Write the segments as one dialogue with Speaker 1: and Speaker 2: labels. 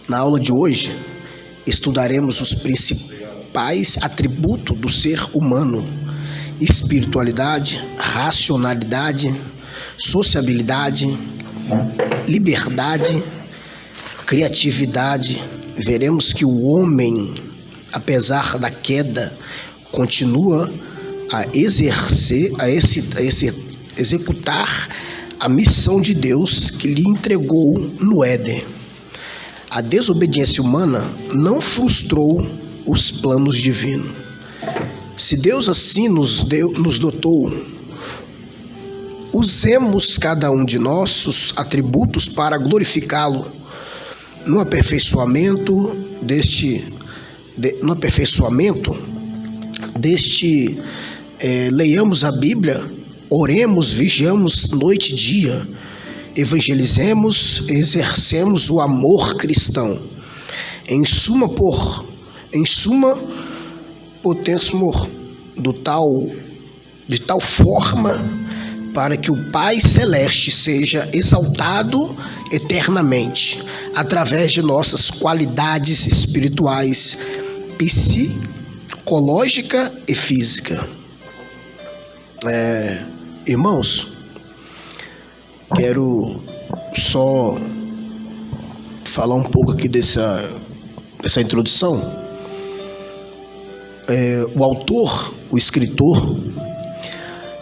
Speaker 1: Na aula de hoje, estudaremos os principais atributos do ser humano: espiritualidade, racionalidade, sociabilidade, liberdade, criatividade. Veremos que o homem, apesar da queda, continua a executar a missão de Deus que lhe entregou no Éden. A desobediência humana não frustrou os planos divinos. Se Deus assim nos dotou, usemos cada um de nossos atributos para glorificá-lo no aperfeiçoamento deste, leiamos a Bíblia, oremos, vigiamos noite e dia, evangelizemos, exercemos o amor cristão. Em suma, potência de tal forma para que o Pai Celeste seja exaltado eternamente através de nossas qualidades espirituais, psicológica e física. Irmãos, quero só falar um pouco aqui dessa introdução. O autor, o escritor,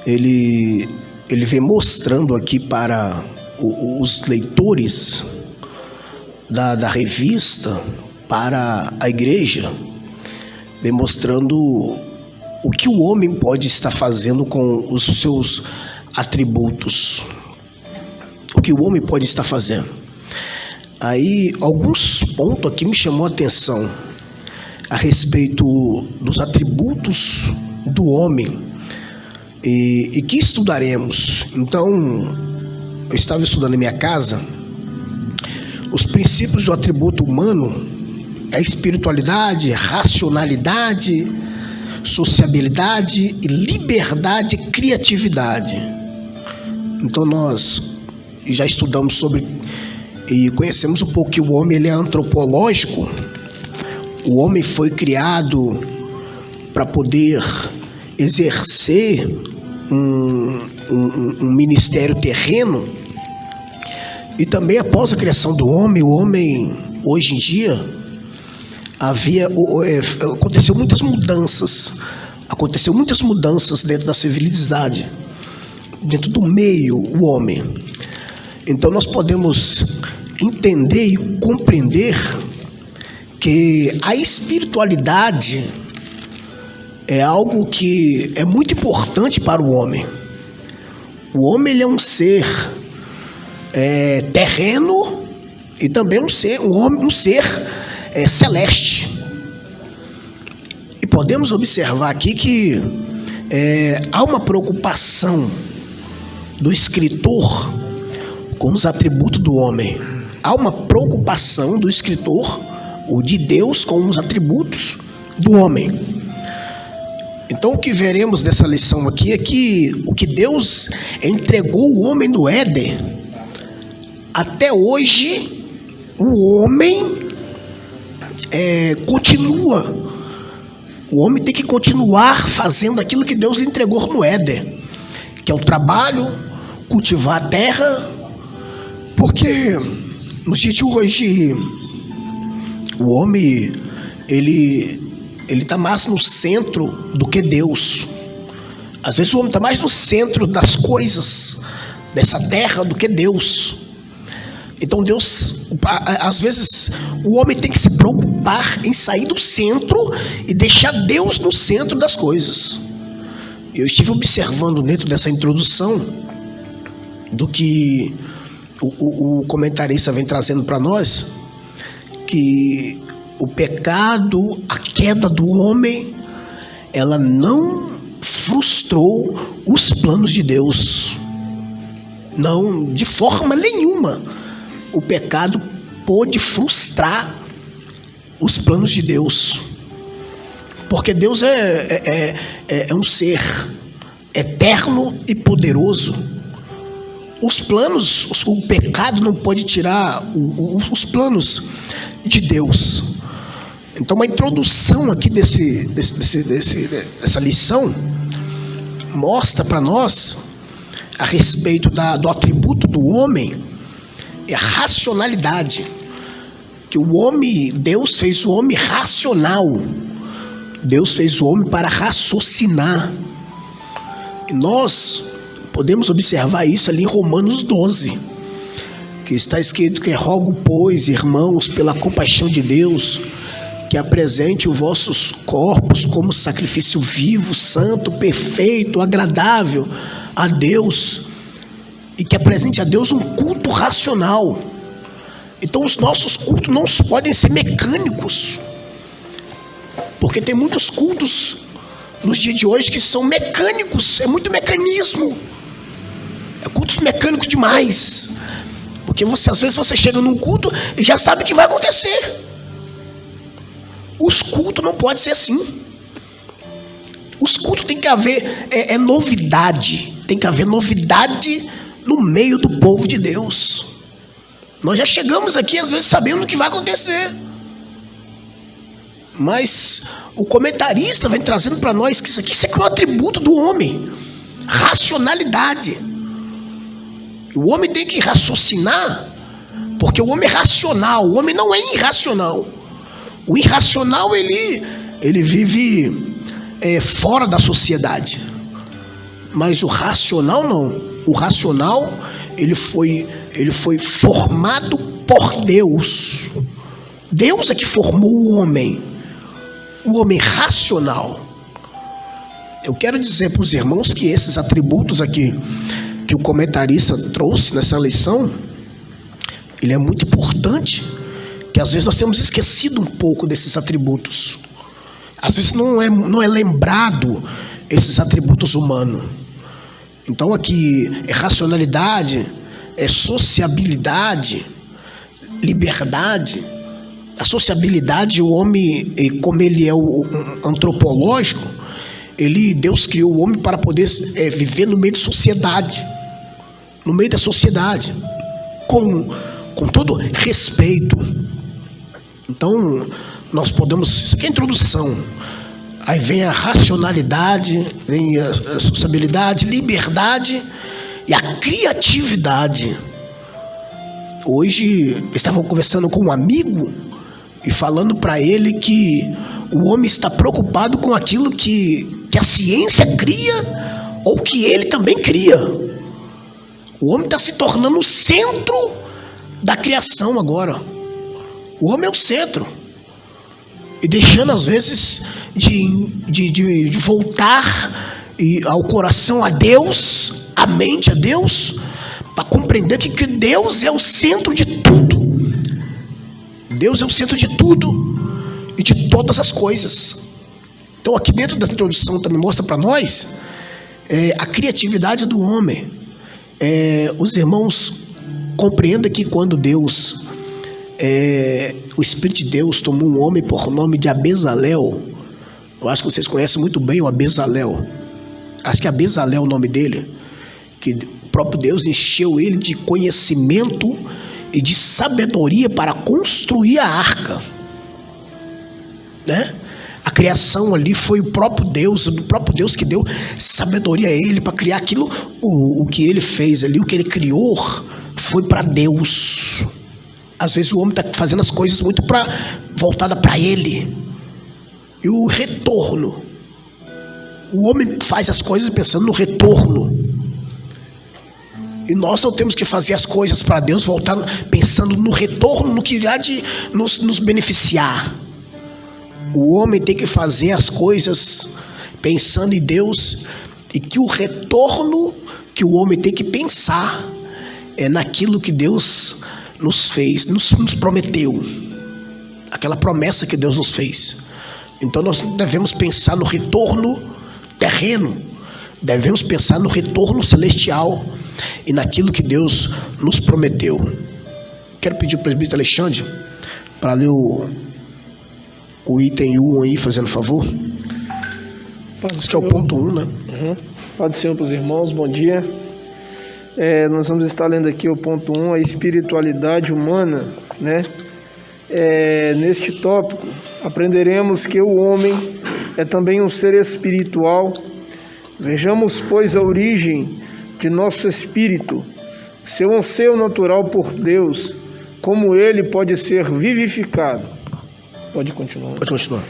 Speaker 1: ele vem mostrando aqui para os leitores da revista, para a igreja, vem mostrando o que o homem pode estar fazendo com os seus atributos. O que o homem pode estar fazendo. Aí, alguns pontos aqui me chamou a atenção a respeito dos atributos do homem e que estudaremos. Então, eu estava estudando em minha casa os princípios do atributo humano: a espiritualidade, racionalidade, sociabilidade, liberdade e criatividade. Então nós já estudamos sobre e conhecemos um pouco que o homem ele é antropológico. O homem foi criado para poder exercer um ministério terreno. E também após a criação do homem, o homem hoje em dia aconteceu muitas mudanças dentro da civilidade, dentro do meio, o homem. Então nós podemos entender e compreender que a espiritualidade é algo que é muito importante para o homem. O homem ele é um ser terreno e também um ser celeste. E podemos observar aqui que há uma preocupação do escritor com os atributos do homem. Há uma preocupação do escritor, ou de Deus, com os atributos do homem. Então o que veremos dessa lição aqui é que o que Deus entregou o homem no Éden, até hoje o homem continua. O homem tem que continuar fazendo aquilo que Deus lhe entregou no Éden, que é o trabalho, cultivar a terra, porque nos dias de hoje o homem ele está mais no centro do que Deus. Às vezes o homem está mais no centro das coisas dessa terra do que Deus. Então Deus, às vezes o homem tem que se preocupar em sair do centro e deixar Deus no centro das coisas. Eu estive observando dentro dessa introdução do que o comentarista vem trazendo para nós, que o pecado, a queda do homem, ela não frustrou os planos de Deus. Não, de forma nenhuma o pecado pôde frustrar os planos de Deus, porque Deus é um ser eterno e poderoso. os planos, o pecado não pode tirar os planos de Deus. Então, uma introdução aqui dessa lição mostra para nós a respeito do atributo do homem, é a racionalidade. Que o homem, Deus fez o homem racional. Deus fez o homem para raciocinar. E nós podemos observar isso ali em Romanos 12, que está escrito que rogo, pois, irmãos, pela compaixão de Deus, que apresente os vossos corpos como sacrifício vivo, santo, perfeito, agradável a Deus, e que apresente a Deus um culto racional. Então os nossos cultos não podem ser mecânicos, porque tem muitos cultos nos dias de hoje que são mecânicos, é muito mecanismo, é cultos mecânicos demais, porque às vezes você chega num culto e já sabe o que vai acontecer. Os cultos não podem ser assim. Os cultos tem que haver novidade, tem que haver novidade no meio do povo de Deus. Nós já chegamos aqui às vezes sabendo o que vai acontecer, mas o comentarista vem trazendo para nós que isso aqui é um atributo do homem, racionalidade. O homem tem que raciocinar, porque o homem é racional, o homem não é irracional. O irracional ele vive fora da sociedade, mas o racional não. O racional ele foi formado por Deus. Deus é que formou o homem racional. Eu quero dizer para os irmãos que esses atributos aqui que o comentarista trouxe nessa lição, ele é muito importante, que às vezes nós temos esquecido um pouco desses atributos. Às vezes não é lembrado esses atributos humanos. Então aqui é racionalidade, é sociabilidade, liberdade. A sociabilidade, o homem, como ele é antropológico, Deus criou o homem para poder viver no meio da sociedade, com todo respeito. Então nós podemos, isso aqui é a introdução, aí vem a racionalidade, vem a sociabilidade, liberdade e a criatividade. Hoje eu estava conversando com um amigo e falando para ele que o homem está preocupado com aquilo que a ciência cria ou que ele também cria. O homem está se tornando o centro da criação agora. O homem é o centro. E deixando às vezes de voltar ao coração a Deus, a mente a Deus, para compreender que Deus é o centro de tudo. Deus é o centro de tudo e de todas as coisas. Então aqui dentro da introdução também mostra para nós a criatividade do homem. Os irmãos compreendam que quando Deus, o Espírito de Deus tomou um homem por nome de Abezalel. Eu acho que vocês conhecem muito bem o Abezalel. Acho que Abezalel é o nome dele. Que o próprio Deus encheu ele de conhecimento e de sabedoria para construir a arca, né? A criação ali foi o próprio Deus que deu sabedoria a ele para criar aquilo. O que ele fez ali, o que ele criou, foi para Deus. Às vezes o homem está fazendo as coisas muito voltada para ele. E o retorno, o homem faz as coisas pensando no retorno. E nós não temos que fazer as coisas para Deus voltar pensando no retorno, no que irá de nos beneficiar. O homem tem que fazer as coisas pensando em Deus, e que o retorno que o homem tem que pensar é naquilo que Deus nos fez, nos prometeu, aquela promessa que Deus nos fez. Então nós devemos pensar no retorno terreno, devemos pensar no retorno celestial e naquilo que Deus nos prometeu. Quero pedir ao presbítero Alexandre para ler o item 1 aí, fazendo favor.
Speaker 2: Paz do
Speaker 1: Esse que é o ponto 1, né?
Speaker 2: Paz do Senhor para os irmãos, bom dia. Nós vamos estar lendo aqui o ponto 1, a espiritualidade humana, né? Neste tópico, aprenderemos que o homem é também um ser espiritual. Vejamos, pois, a origem de nosso espírito, seu anseio natural por Deus, como ele pode ser vivificado. Pode continuar.
Speaker 1: Pode continuar.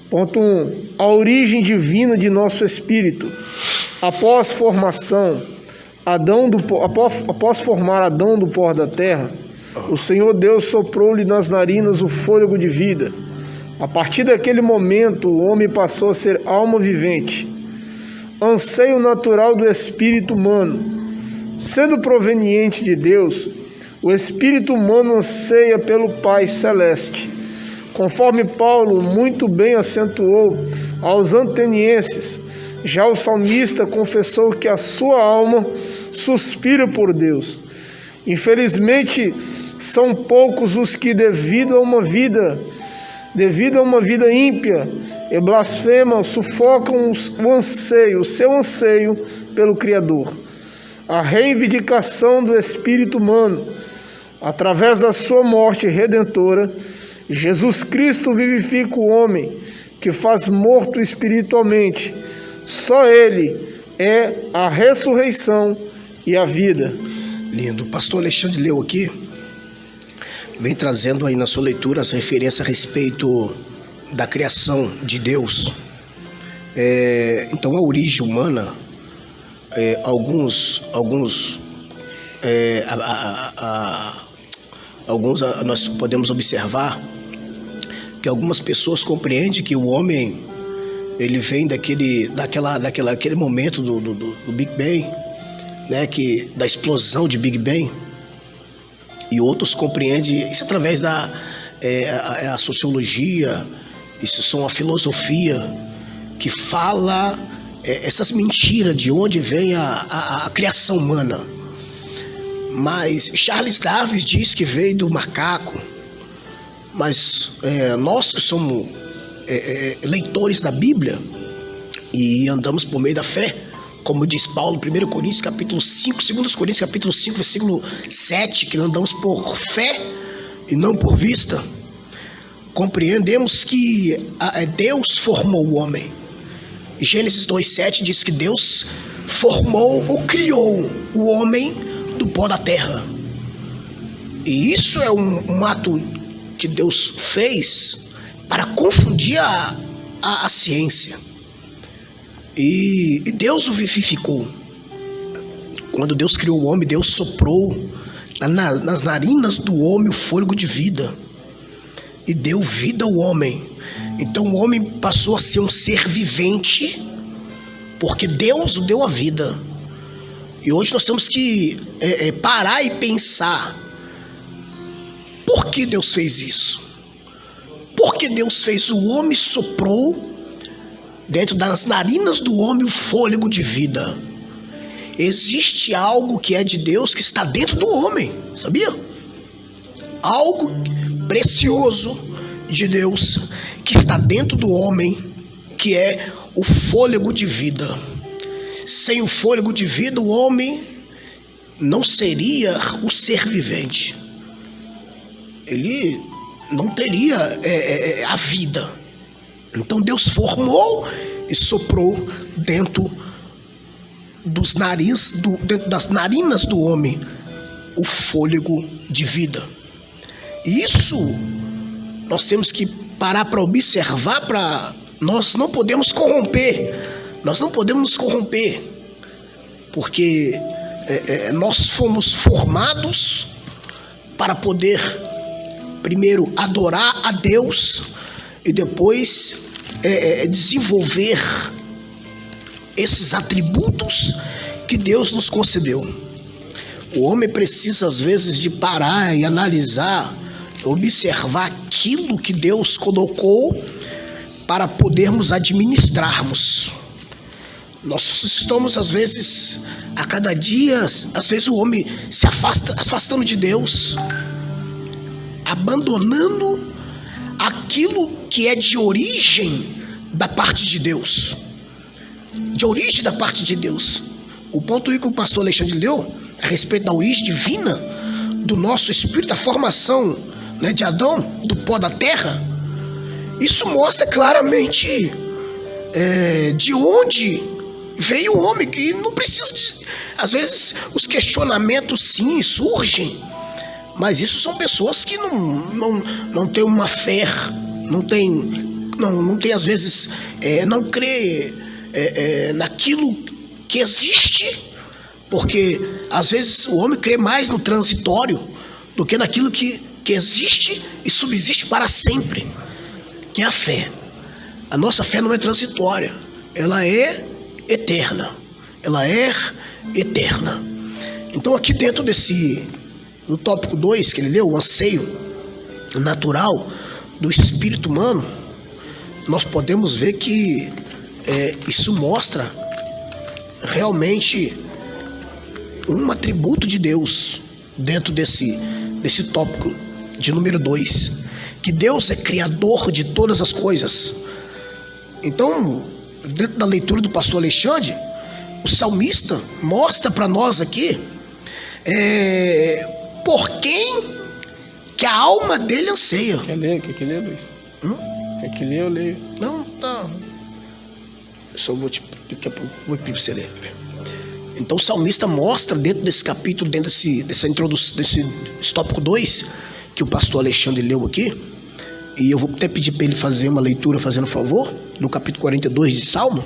Speaker 2: Ponto 1. A origem divina de nosso espírito. Após formar Adão do pó da terra, o Senhor Deus soprou-lhe nas narinas o fôlego de vida. A partir daquele momento, o homem passou a ser alma vivente. Anseio natural do espírito humano. Sendo proveniente de Deus, o espírito humano anseia pelo Pai Celeste. Conforme Paulo muito bem acentuou aos atenienses, já o salmista confessou que a sua alma suspira por Deus. Infelizmente, são poucos os que, devido a uma vida ímpia e blasfema, sufocam o seu anseio pelo Criador. A reivindicação do espírito humano, através da sua morte redentora, Jesus Cristo vivifica o homem, que faz morto espiritualmente. Só Ele é a ressurreição e a vida.
Speaker 1: Lindo. O pastor Alexandre leu aqui, vem trazendo aí na sua leitura as referências a respeito da criação de Deus. Então, a origem humana, nós podemos observar que algumas pessoas compreendem que o homem ele vem daquele momento do Big Bang, né, da explosão de Big Bang, e outros compreendem isso através da a sociologia, isso são a filosofia que fala essas mentiras de onde vem a criação humana. Mas Charles Darwin diz que veio do macaco. Mas nós que somos leitores da Bíblia e andamos por meio da fé, como diz Paulo, 1 Coríntios capítulo 5, 2 Coríntios capítulo 5, versículo 7, que andamos por fé e não por vista, compreendemos que Deus formou o homem. Gênesis 2,7 diz que Deus formou ou criou o homem do pó da terra. E isso é um ato que Deus fez para confundir a ciência. E Deus o vivificou. Quando Deus criou o homem, Deus soprou nas narinas do homem o fôlego de vida e deu vida ao homem. Então o homem passou a ser um ser vivente porque Deus o deu a vida. E hoje nós temos que parar e pensar: por que Deus fez isso? Por que Deus fez o homem, soprou dentro das narinas do homem o fôlego de vida? Existe algo que é de Deus que está dentro do homem, sabia? Algo precioso de Deus que está dentro do homem, que é o fôlego de vida. Sem o fôlego de vida, o homem não seria o ser vivente. Ele não teria a vida. Então Deus formou e soprou dentro das narinas do homem o fôlego de vida. E isso nós temos que parar para observar. Nós não podemos corromper. Nós não podemos nos corromper, porque nós fomos formados para poder primeiro adorar a Deus e depois desenvolver esses atributos que Deus nos concedeu. O homem precisa às vezes de parar e analisar, observar aquilo que Deus colocou para podermos administrarmos. Nós estamos às vezes, a cada dia, às vezes o homem se afastando de Deus, abandonando aquilo que é de origem da parte de Deus. De origem da parte de Deus. O ponto que o pastor Alexandre leu a respeito da origem divina do nosso espírito, da formação, né, de Adão, do pó da terra, isso mostra claramente de onde veio o homem, que não precisa às vezes os questionamentos sim surgem, mas isso são pessoas que não têm uma fé, não tem às vezes, não crê naquilo que existe, porque às vezes o homem crê mais no transitório do que naquilo que existe e subsiste para sempre, que é a fé. A nossa fé não é transitória, ela é eterna. Ela é eterna. Então aqui dentro do tópico 2 que ele leu, o anseio natural do espírito humano, nós podemos ver que isso mostra realmente um atributo de Deus dentro desse tópico de número 2, que Deus é criador de todas as coisas. Então, dentro da leitura do pastor Alexandre, o salmista mostra para nós aqui por quem que a alma dele anseia.
Speaker 2: Quer ler, Luiz? Quer que ler, eu leio.
Speaker 1: Não, tá. Eu só vou pedir para você ler. Então o salmista mostra dentro desse capítulo, dentro dessa introdução, desse tópico 2, que o pastor Alexandre leu aqui, e eu vou até pedir para ele fazer uma leitura, fazendo favor, do capítulo 42 de Salmo.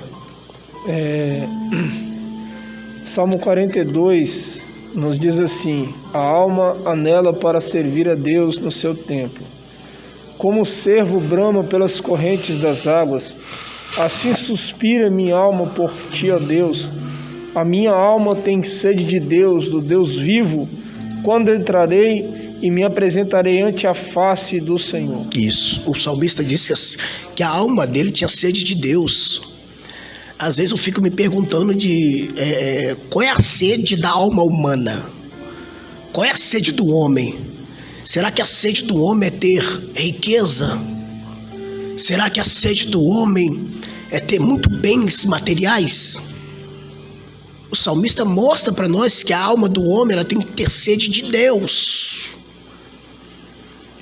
Speaker 2: Salmo 42 nos diz assim: a alma anela para servir a Deus no seu templo. Como o cervo brama pelas correntes das águas, assim suspira minha alma por ti, ó Deus. A minha alma tem sede de Deus, do Deus vivo. Quando entrarei e me apresentarei ante a face do Senhor.
Speaker 1: Isso, o salmista disse que a alma dele tinha sede de Deus. Às vezes eu fico me perguntando qual é a sede da alma humana? Qual é a sede do homem? Será que a sede do homem é ter riqueza? Será que a sede do homem é ter muito bens materiais? O salmista mostra para nós que a alma do homem ela tem que ter sede de Deus.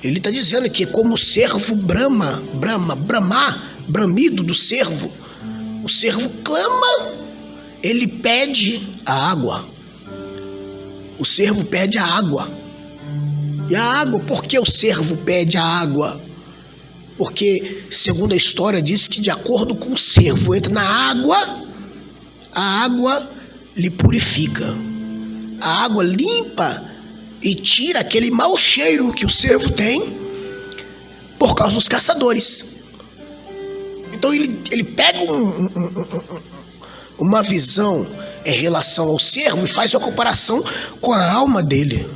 Speaker 1: Ele está dizendo que como o cervo bramido do cervo, o cervo clama, ele pede a água. O cervo pede a água. E a água, por que o cervo pede a água? Porque, segundo a história, diz que de acordo com o cervo entra na água, a água lhe purifica. A água limpa e tira aquele mau cheiro que o cervo tem por causa dos caçadores. Então ele pega uma visão em relação ao cervo e faz uma comparação com a alma dele.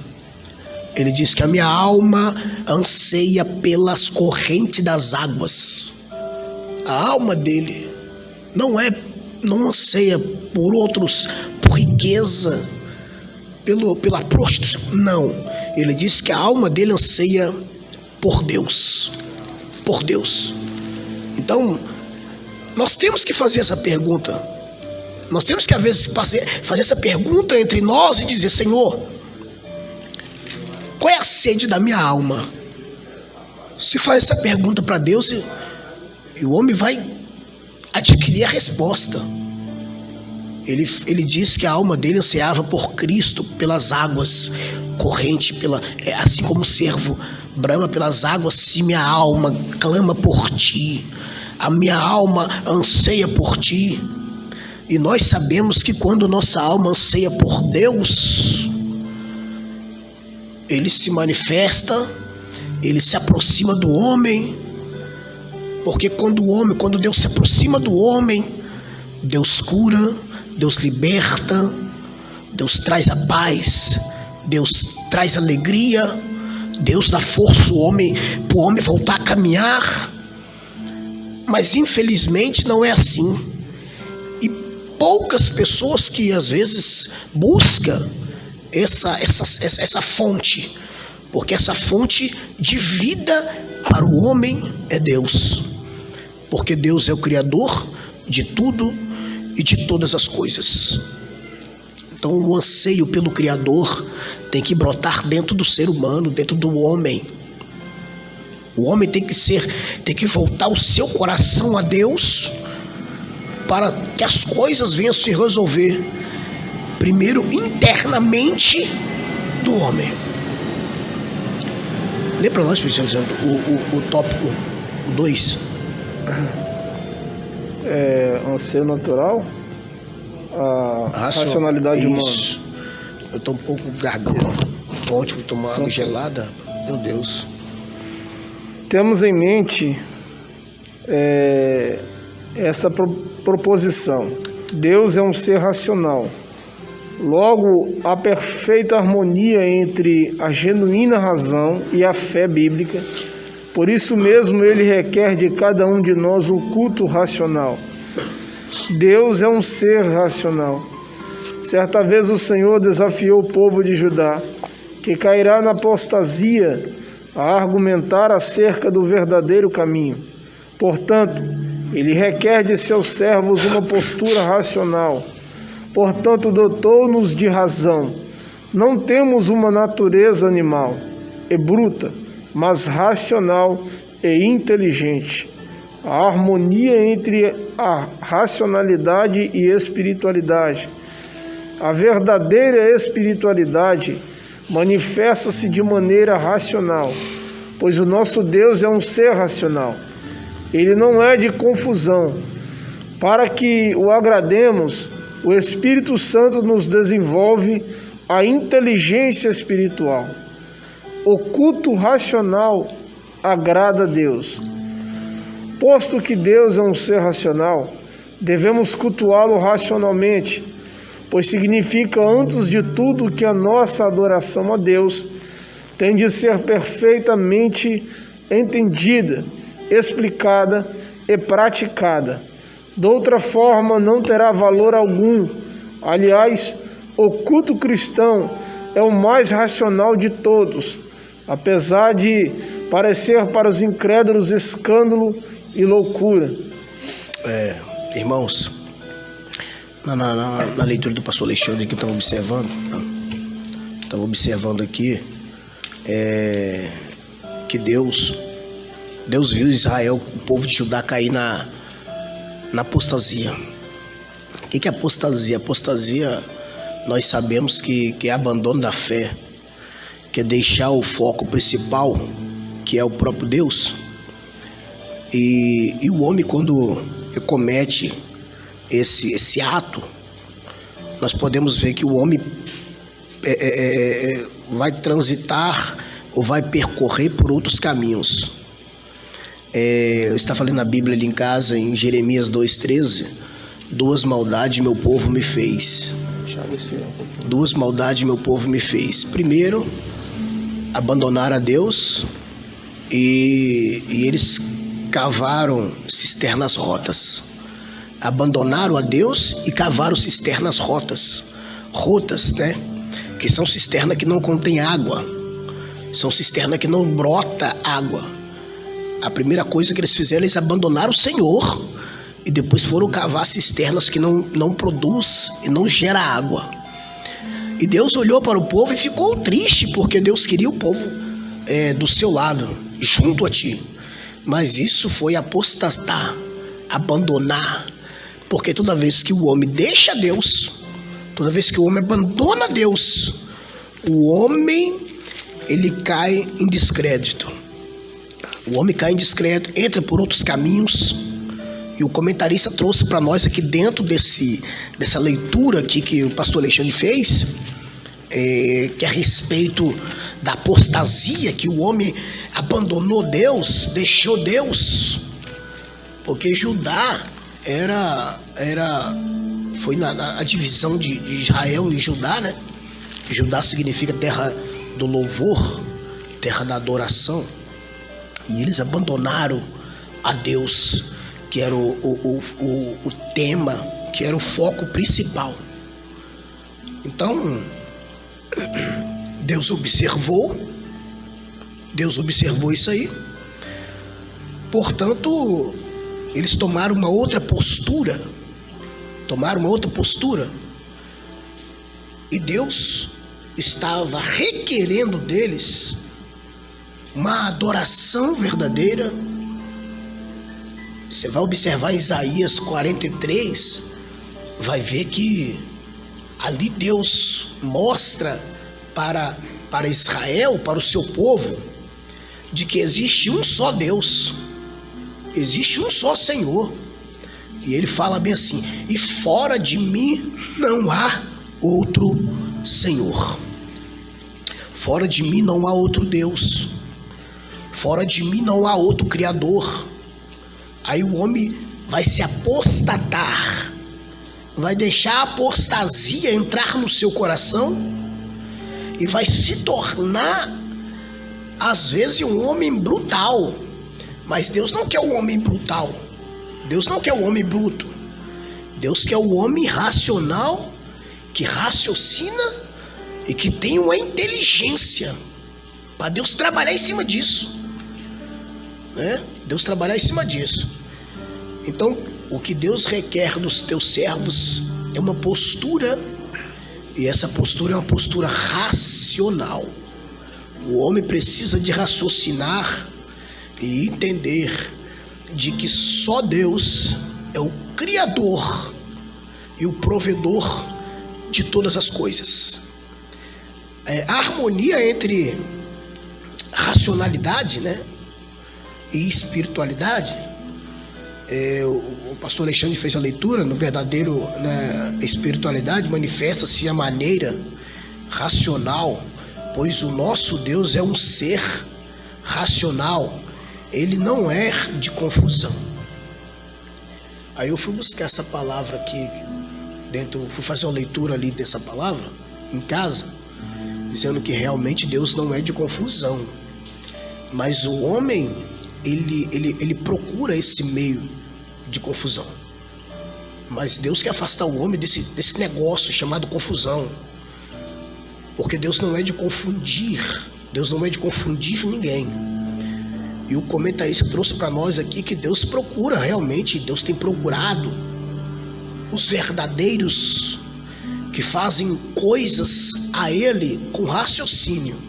Speaker 1: Ele diz que a minha alma anseia pelas correntes das águas. A alma dele não anseia por outros, por riqueza, pela prostituição. Não. Ele diz que a alma dele anseia por Deus. Por Deus. Então, nós temos que fazer essa pergunta. Nós temos que, às vezes, fazer essa pergunta entre nós e dizer: Senhor, qual é a sede da minha alma? Se faz essa pergunta para Deus, e o homem vai adquirir a resposta. Ele diz que a alma dele ansiava por Cristo, pelas águas corrente, assim como o cervo brama pelas águas, se minha alma clama por ti, a minha alma anseia por ti. E nós sabemos que quando nossa alma anseia por Deus, ele se manifesta, ele se aproxima do homem, porque quando Deus se aproxima do homem, Deus cura, Deus liberta, Deus traz a paz, Deus traz alegria, Deus dá força ao homem, para o homem voltar a caminhar. Mas infelizmente não é assim. E poucas pessoas que às vezes buscam essa fonte, porque essa fonte de vida para o homem é Deus, porque Deus é o Criador de tudo e de todas as coisas. Então o anseio pelo Criador tem que brotar dentro do ser humano, dentro do homem. O homem tem que voltar o seu coração a Deus para que as coisas venham a se resolver primeiro internamente do homem. Lê para nós, Espírito Santo, o tópico 2.
Speaker 2: Anseio natural, a racionalidade humana.
Speaker 1: Eu estou um pouco garganta. Ontem eu tomei água gelada. Meu Deus.
Speaker 2: Temos em mente essa proposição. Deus é um ser racional. Logo, a perfeita harmonia entre a genuína razão e a fé bíblica. Por isso mesmo, ele requer de cada um de nós o culto racional. Deus é um ser racional. Certa vez o Senhor desafiou o povo de Judá, que cairá na apostasia, a argumentar acerca do verdadeiro caminho. Portanto, ele requer de seus servos uma postura racional. Portanto, dotou-nos de razão. Não temos uma natureza animal e bruta, mas racional e inteligente. A harmonia entre a racionalidade e espiritualidade. A verdadeira espiritualidade manifesta-se de maneira racional, pois o nosso Deus é um ser racional. Ele não é de confusão. Para que o agrademos, o Espírito Santo nos desenvolve a inteligência espiritual. O culto racional agrada a Deus. Posto que Deus é um ser racional, devemos cultuá-lo racionalmente, pois significa, antes de tudo, que a nossa adoração a Deus tem de ser perfeitamente entendida, explicada e praticada. De outra forma, não terá valor algum. Aliás, o culto cristão é o mais racional de todos, apesar de parecer para os incrédulos escândalo e loucura.
Speaker 1: Irmãos, na leitura do pastor Alexandre que eu estava observando aqui, que Deus viu Israel, o povo de Judá, cair na apostasia. O que é apostasia? Apostasia, nós sabemos que é abandono da fé, que é deixar o foco principal, que é o próprio Deus. E o homem, quando comete esse ato, nós podemos ver que o homem vai transitar ou vai percorrer por outros caminhos. Eu estava falando na Bíblia ali em casa, em Jeremias 2,13, 2 maldades meu povo me fez. 2 maldades meu povo me fez. Primeiro, abandonar a Deus, e eles cavaram cisternas rotas. Abandonaram a Deus e cavaram cisternas rotas, né? Que são cisternas que não contêm água, são cisternas que não brota água. A primeira coisa que eles fizeram, eles abandonaram o Senhor e depois foram cavar cisternas que não produz e não gera água. E Deus olhou para o povo e ficou triste, porque Deus queria o povo do seu lado, junto a ti. Mas isso foi apostatar, abandonar, porque toda vez que o homem deixa Deus, toda vez que o homem abandona Deus, o homem, ele cai em descrédito. O homem cai em descrédito, entra por outros caminhos. E o comentarista trouxe para nós aqui dentro dessa leitura aqui que o pastor Alexandre fez, que é a respeito da apostasia, que o homem abandonou Deus, deixou Deus, porque Judá foi na divisão de Israel e Judá, né? Judá significa terra do louvor, terra da adoração, e eles abandonaram a Deus, que era o tema, que era o foco principal. Então, Deus observou isso aí. Portanto, eles tomaram uma outra postura. E Deus estava requerendo deles uma adoração verdadeira. Você vai observar Isaías 43, vai ver que ali Deus mostra para Israel, para o seu povo, de que existe um só Deus, existe um só Senhor. E ele fala bem assim: e fora de mim não há outro Senhor. Fora de mim não há outro Deus. Fora de mim não há outro Criador. Aí o homem vai se apostatar, vai deixar a apostasia entrar no seu coração e vai se tornar, às vezes, um homem brutal. Mas Deus não quer o homem brutal. Deus não quer o homem bruto. Deus quer o homem racional, que raciocina e que tem uma inteligência, para Deus trabalhar em cima disso, né? Deus trabalhar em cima disso. Então, o que Deus requer dos teus servos é uma postura, e essa postura é uma postura racional. O homem precisa de raciocinar e entender de que só Deus é o Criador e o provedor de todas as coisas. A harmonia entre racionalidade, né, e espiritualidade, o pastor Alexandre fez a leitura. No verdadeiro, né, espiritualidade manifesta-se a maneira racional, pois o nosso Deus é um ser racional, ele não é de confusão. Aí eu fui buscar essa palavra aqui dentro, fui fazer uma leitura ali dessa palavra em casa, dizendo que realmente Deus não é de confusão, mas o homem ele procura esse meio de confusão. Mas Deus quer afastar o homem desse negócio chamado confusão, porque Deus não é de confundir, Deus não é de confundir ninguém. E o comentarista trouxe para nós aqui que Deus procura realmente, Deus tem procurado os verdadeiros que fazem coisas a Ele com raciocínio.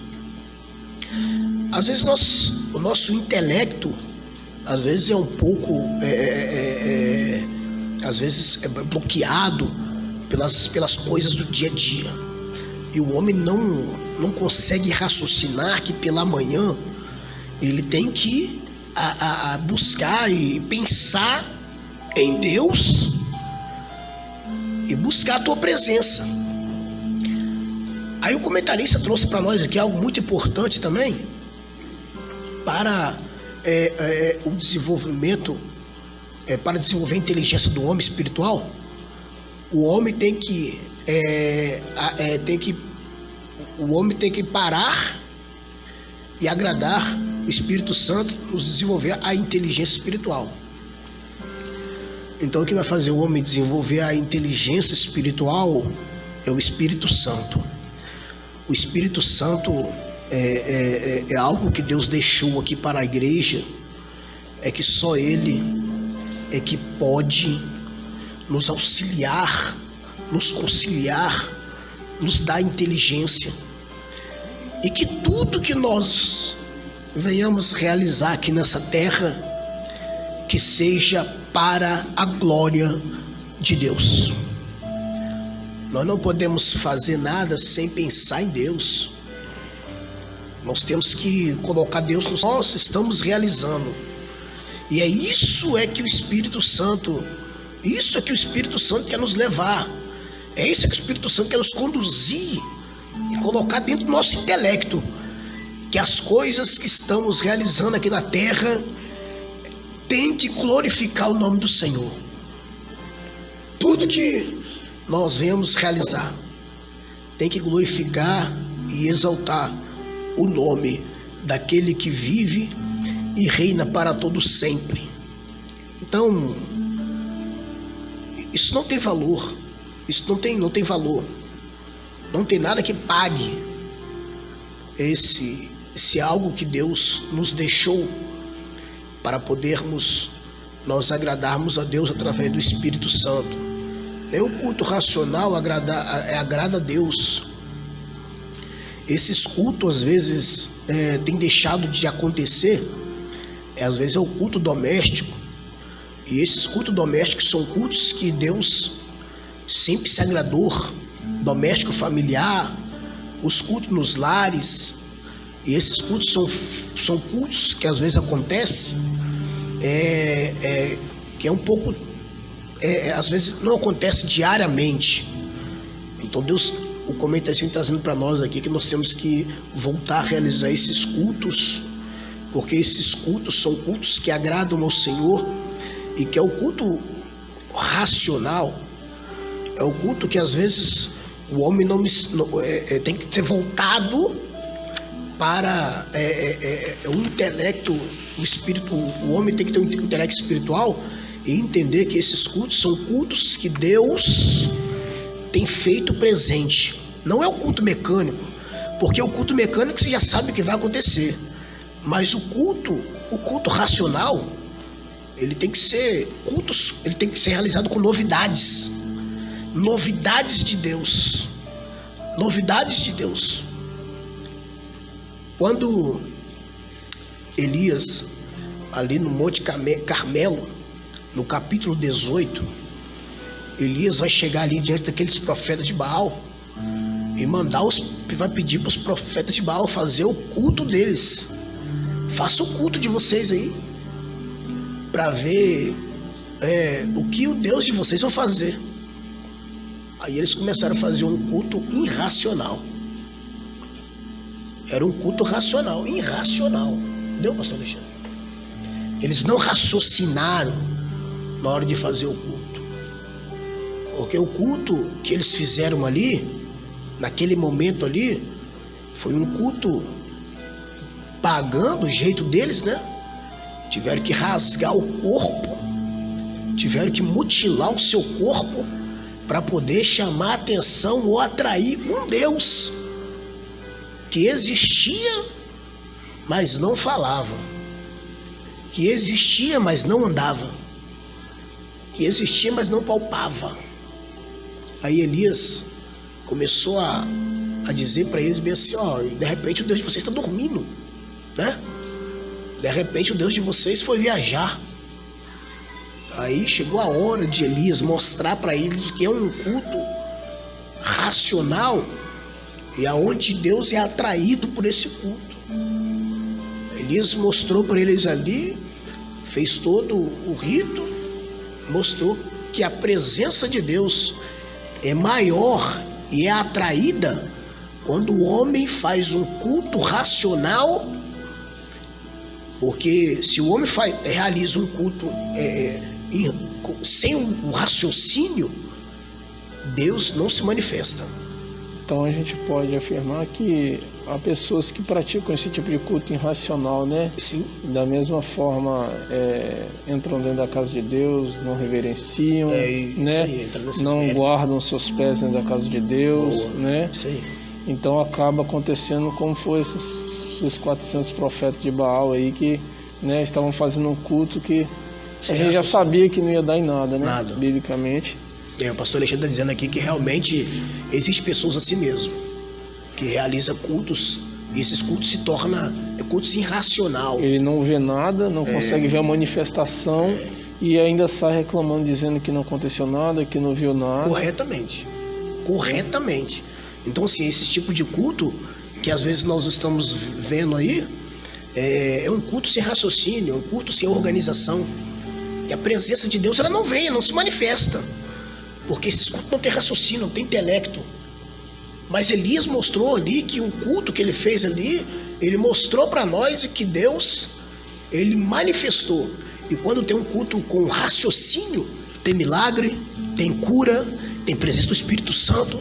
Speaker 1: Às vezes o nosso intelecto, às vezes é um pouco, às vezes é bloqueado pelas coisas do dia a dia. E o homem não consegue raciocinar que pela manhã ele tem que buscar e pensar em Deus e buscar a tua presença. Aí o comentarista trouxe para nós aqui algo muito importante também para o desenvolvimento, para desenvolver a inteligência do homem espiritual. O homem tem que parar e agradar o Espírito Santo, nos desenvolver a inteligência espiritual. Então o que vai fazer o homem desenvolver a inteligência espiritual é o Espírito Santo. O Espírito Santo é algo que Deus deixou aqui para a igreja, é que só Ele é que pode nos auxiliar, nos conciliar, nos dar inteligência, e que tudo que nós venhamos realizar aqui nessa terra, que seja para a glória de Deus. Nós não podemos fazer nada sem pensar em Deus. Nós temos que colocar Deus no que nós estamos realizando. E isso é que o Espírito Santo quer nos levar. É isso que o Espírito Santo quer nos conduzir e colocar dentro do nosso intelecto, que as coisas que estamos realizando aqui na terra tem que glorificar o nome do Senhor. Tudo que nós venhamos realizar tem que glorificar e exaltar o nome daquele que vive e reina para todo sempre. Então, isso não tem valor. Isso não tem valor. Não tem nada que pague esse algo que Deus nos deixou para podermos nós agradarmos a Deus através do Espírito Santo. O culto racional agrada a Deus. Esses cultos, às vezes, têm deixado de acontecer. Às vezes é o culto doméstico. E esses cultos domésticos são cultos que Deus sempre se agradou. Doméstico, familiar, os cultos nos lares. E esses cultos são cultos que às vezes acontecem, que é um pouco... às vezes não acontece diariamente. Então Deus, o comentarista vem trazendo para nós aqui que nós temos que voltar a realizar esses cultos, porque esses cultos são cultos que agradam ao Senhor, e que é o culto racional, é o culto que às vezes o homem tem que ser voltado para o intelecto, o espírito. O homem tem que ter um intelecto espiritual e entender que esses cultos são cultos que Deus tem feito presente. Não é o culto mecânico, porque o culto mecânico você já sabe o que vai acontecer. Mas o culto racional, ele tem que ser realizado com novidades. Novidades de Deus. Novidades de Deus. Quando Elias, ali no Monte Carmelo, no capítulo 18, Elias vai chegar ali diante daqueles profetas de Baal e vai pedir para os profetas de Baal fazer o culto deles. Faça o culto de vocês aí, para ver o que o Deus de vocês vai fazer. Aí eles começaram a fazer um culto irracional. Era um culto racional, irracional. Entendeu, pastor Alexandre? Eles não raciocinaram na hora de fazer o culto. Porque o culto que eles fizeram ali, naquele momento ali, foi um culto pagão do jeito deles, né? Tiveram que rasgar o corpo, tiveram que mutilar o seu corpo para poder chamar a atenção ou atrair um Deus que existia, mas não falava, que existia, mas não andava, que existia, mas não palpava. Aí Elias começou a dizer para eles bem assim: de repente o Deus de vocês está dormindo, né? De repente o Deus de vocês foi viajar. Aí chegou a hora de Elias mostrar para eles que é um culto racional e aonde Deus é atraído por esse culto. Elias mostrou para eles ali, fez todo o rito, mostrou que a presença de Deus é maior e é atraída quando o homem faz um culto racional. Porque se o homem realiza um culto sem um raciocínio, Deus não se manifesta.
Speaker 2: Então a gente pode afirmar que há pessoas que praticam esse tipo de culto irracional, né?
Speaker 1: Sim.
Speaker 2: Da mesma forma, entram dentro da casa de Deus, não reverenciam, né?
Speaker 1: Aí,
Speaker 2: não guardam seus pés dentro da casa de Deus.
Speaker 1: Boa.
Speaker 2: Né?
Speaker 1: Isso aí.
Speaker 2: Então acaba acontecendo como foi esses 400 profetas de Baal aí que, né, estavam fazendo um culto que a gente já sabia que não ia dar em nada, né?
Speaker 1: Nada.
Speaker 2: Biblicamente.
Speaker 1: O pastor Alexandre está dizendo aqui que realmente existem pessoas assim mesmo, que realizam cultos, e esses cultos se tornam cultos irracional.
Speaker 2: Ele não vê nada, não consegue ver a manifestação e ainda sai reclamando, dizendo que não aconteceu nada, que não viu nada.
Speaker 1: Corretamente. Então, assim, esse tipo de culto que às vezes nós estamos vendo aí é um culto sem raciocínio, um culto sem organização. E a presença de Deus, ela não vem, não se manifesta. Porque esses cultos não têm raciocínio, não têm intelecto. Mas Elias mostrou ali que o culto que ele fez ali, ele mostrou para nós que Deus, ele manifestou. E quando tem um culto com raciocínio, tem milagre, tem cura, tem presença do Espírito Santo,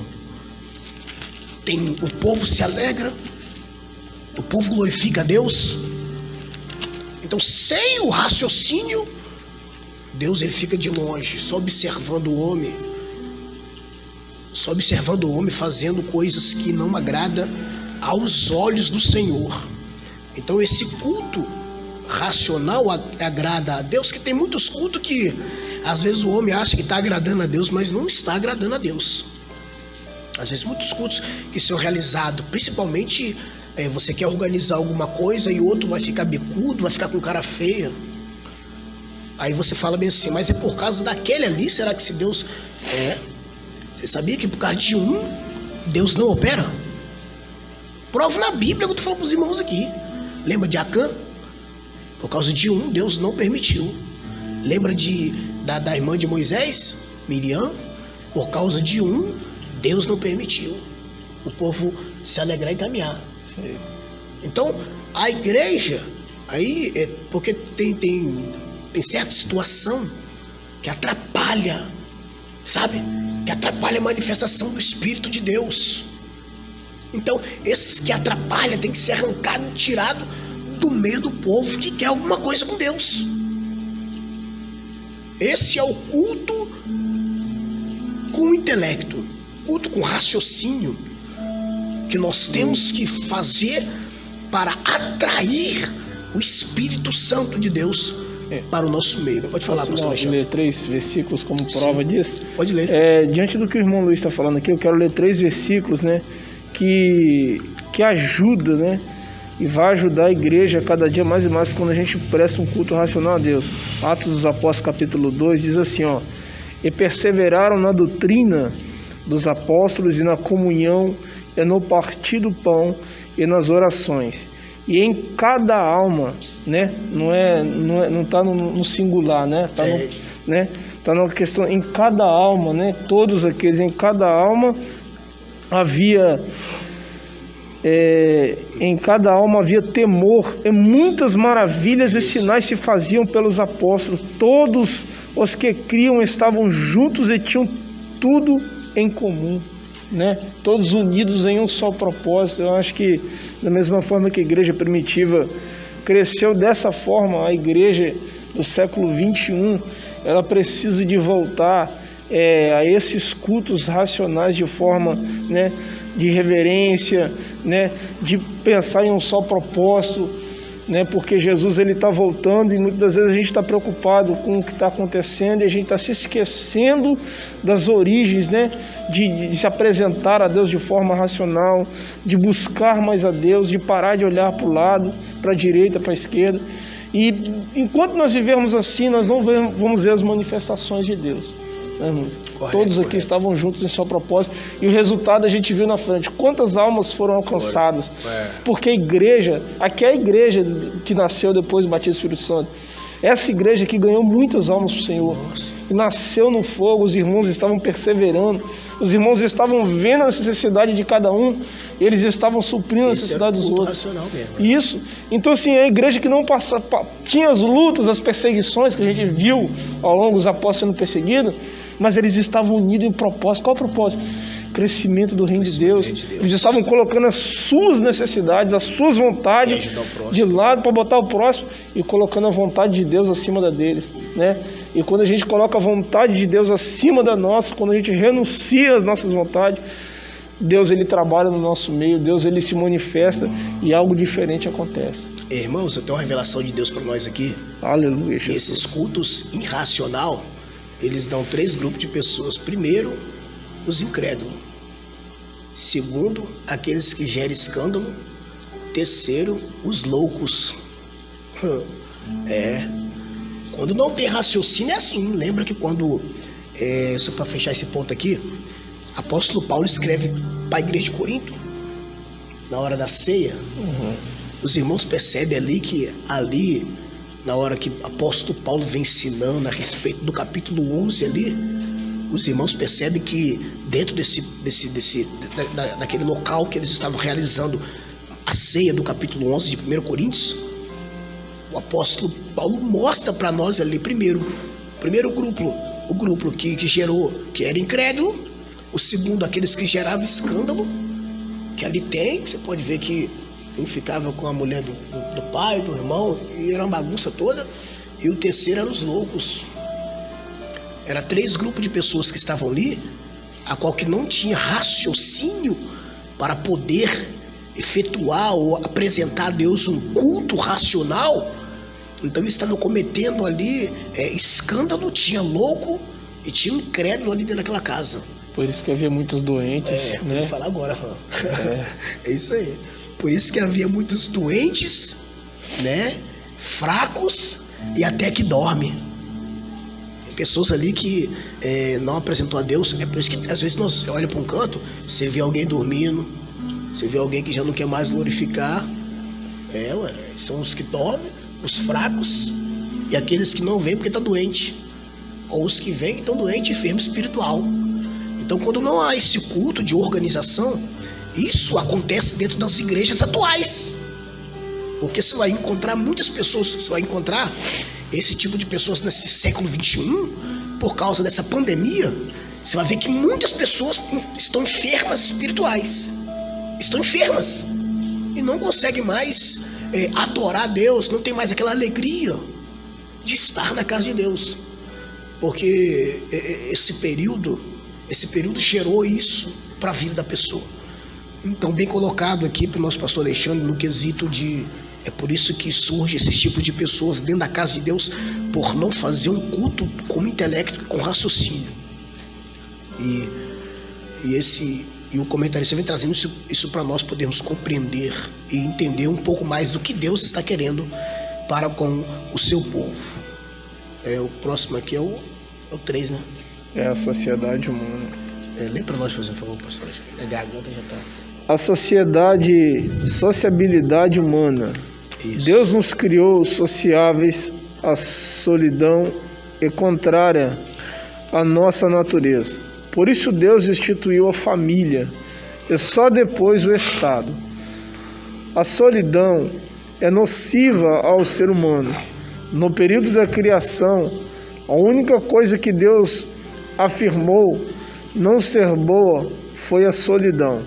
Speaker 1: o povo se alegra, o povo glorifica a Deus. Então, sem o raciocínio, Deus ele fica de longe, só observando o homem. Só observando o homem fazendo coisas que não agradam aos olhos do Senhor. Então esse culto racional agrada a Deus, que tem muitos cultos que Às vezes o homem acha que está agradando a Deus, mas não está agradando a Deus. Às vezes muitos cultos que são realizados, principalmente você quer organizar alguma coisa e outro vai ficar bicudo, vai ficar com cara feia. Aí você fala bem assim, mas é por causa daquele ali, será que se Deus... Você sabia que por causa de um, Deus não opera? Prova na Bíblia que eu estou falando para os irmãos aqui. Lembra de Acã? Por causa de um, Deus não permitiu. Lembra da irmã de Moisés, Miriam? Por causa de um, Deus não permitiu o povo se alegrar e caminhar. Sim. Então, a igreja, aí, porque tem certa situação que atrapalha, sabe? Que atrapalha a manifestação do Espírito de Deus. Então, esses que atrapalham tem que ser arrancado, tirado do meio do povo que quer alguma coisa com Deus. Esse é o culto com o intelecto, culto com raciocínio, que nós temos que fazer para atrair o Espírito Santo de Deus para o nosso meio. Pode falar, pastor Alexandre.
Speaker 2: Ler 3 versículos como prova disso?
Speaker 1: Pode ler.
Speaker 2: Diante do que o irmão Luiz está falando aqui, eu quero ler 3 versículos, né, que ajuda, né, e vai ajudar a igreja cada dia mais e mais quando a gente presta um culto racional a Deus. Atos dos Apóstolos capítulo 2 diz assim, ó: e perseveraram na doutrina dos apóstolos e na comunhão e no partir do pão e nas orações. E em cada alma, né, não está no singular, né, está né, tá na questão, em cada alma, né, todos aqueles, em cada alma havia temor, e muitas maravilhas e sinais se faziam pelos apóstolos. Todos os que criam estavam juntos e tinham tudo em comum, né? Todos unidos em um só propósito. Eu acho que da mesma forma que a igreja primitiva cresceu dessa forma, a igreja do século 21, ela precisa de voltar a esses cultos racionais de forma, né, de reverência, né, de pensar em um só propósito, né, porque Jesus ele está voltando e muitas das vezes a gente está preocupado com o que está acontecendo e a gente está se esquecendo das origens, né, de se apresentar a Deus de forma racional, de buscar mais a Deus, de parar de olhar para o lado, para a direita, para a esquerda. E enquanto nós vivermos assim, nós não vamos ver as manifestações de Deus. Todos aqui estavam juntos em seu propósito e o resultado a gente viu na frente. Quantas almas foram alcançadas? Porque a igreja, aqui é a igreja que nasceu depois do batismo do Espírito Santo. Essa igreja que ganhou muitas almas para o Senhor. E nasceu no fogo, os irmãos estavam perseverando, os irmãos estavam vendo a necessidade de cada um, eles estavam suprindo a necessidade dos outros. Isso. Então, assim, a igreja que não tinha as lutas, as perseguições que a gente viu ao longo dos apóstolos sendo perseguidos, mas eles estavam unidos em propósito. Qual o propósito? Crescimento do reino de Deus. Eles estavam colocando as suas necessidades, as suas vontades de lado para botar o próximo e colocando a vontade de Deus acima da deles, né? E quando a gente coloca a vontade de Deus acima da nossa, quando a gente renuncia às nossas vontades, Deus ele trabalha no nosso meio, Deus ele se manifesta e algo diferente acontece.
Speaker 1: Irmãos, eu tenho uma revelação de Deus para nós aqui.
Speaker 2: Aleluia.
Speaker 1: Esses cultos irracional, eles dão 3 grupos de pessoas. Primeiro, os incrédulos. Segundo, aqueles que gerem escândalo. Terceiro, os loucos. Quando não tem raciocínio é assim. Lembra que quando, só para fechar esse ponto aqui, apóstolo Paulo escreve para a igreja de Corinto, na hora da ceia, os irmãos percebem ali, na hora que apóstolo Paulo vem ensinando a respeito do capítulo 11 ali, os irmãos percebem que dentro daquele local que eles estavam realizando a ceia do capítulo 11 de 1 Coríntios, o apóstolo Paulo mostra para nós ali primeiro grupo, o grupo que gerou, que era incrédulo. O segundo, aqueles que geravam escândalo, que ali tem, você pode ver que um ficava com a mulher do pai, do irmão, e era uma bagunça toda. E o terceiro eram os loucos. Era 3 grupos de pessoas que estavam ali, a qual que não tinha raciocínio para poder efetuar ou apresentar a Deus um culto racional, Então eles estavam cometendo ali escândalo, tinha louco e tinha um incrédulo ali dentro daquela casa.
Speaker 2: Por isso que havia muitos doentes, né?
Speaker 1: Vou falar agora. É isso aí. Por isso que havia muitos doentes, né? Fracos e até que dormem. Pessoas ali que não apresentou a Deus. É por isso que às vezes nós olhamos para um canto, você vê alguém dormindo, você vê alguém que já não quer mais glorificar. São os que dormem, os fracos e aqueles que não vêm porque está doente. Ou os que vêm que estão doentes, enfermo espiritual. Então, quando não há esse culto de organização, isso acontece dentro das igrejas atuais. Porque você vai encontrar muitas pessoas, você vai encontrar esse tipo de pessoas nesse século XXI, por causa dessa pandemia, você vai ver que muitas pessoas estão enfermas espirituais. Estão enfermas. E não conseguem mais adorar a Deus, não tem mais aquela alegria de estar na casa de Deus. Porque esse período gerou isso para a vida da pessoa. Então, bem colocado aqui pelo nosso pastor Alexandre, no quesito de... É por isso que surge esse tipo de pessoas dentro da casa de Deus, por não fazer um culto com intelecto, com raciocínio. E o comentarista vem trazendo isso para nós podermos compreender e entender um pouco mais do que Deus está querendo para com o seu povo. O próximo aqui é o 3, né?
Speaker 2: É a sociedade humana.
Speaker 1: Lê para nós, fazer um favor, pastor. A garganta já está...
Speaker 2: A sociabilidade humana.
Speaker 1: Isso.
Speaker 2: Deus nos criou sociáveis à solidão e contrária à nossa natureza. Por isso Deus instituiu a família e só depois o Estado. A solidão é nociva ao ser humano. No período da criação, a única coisa que Deus afirmou não ser boa foi a solidão.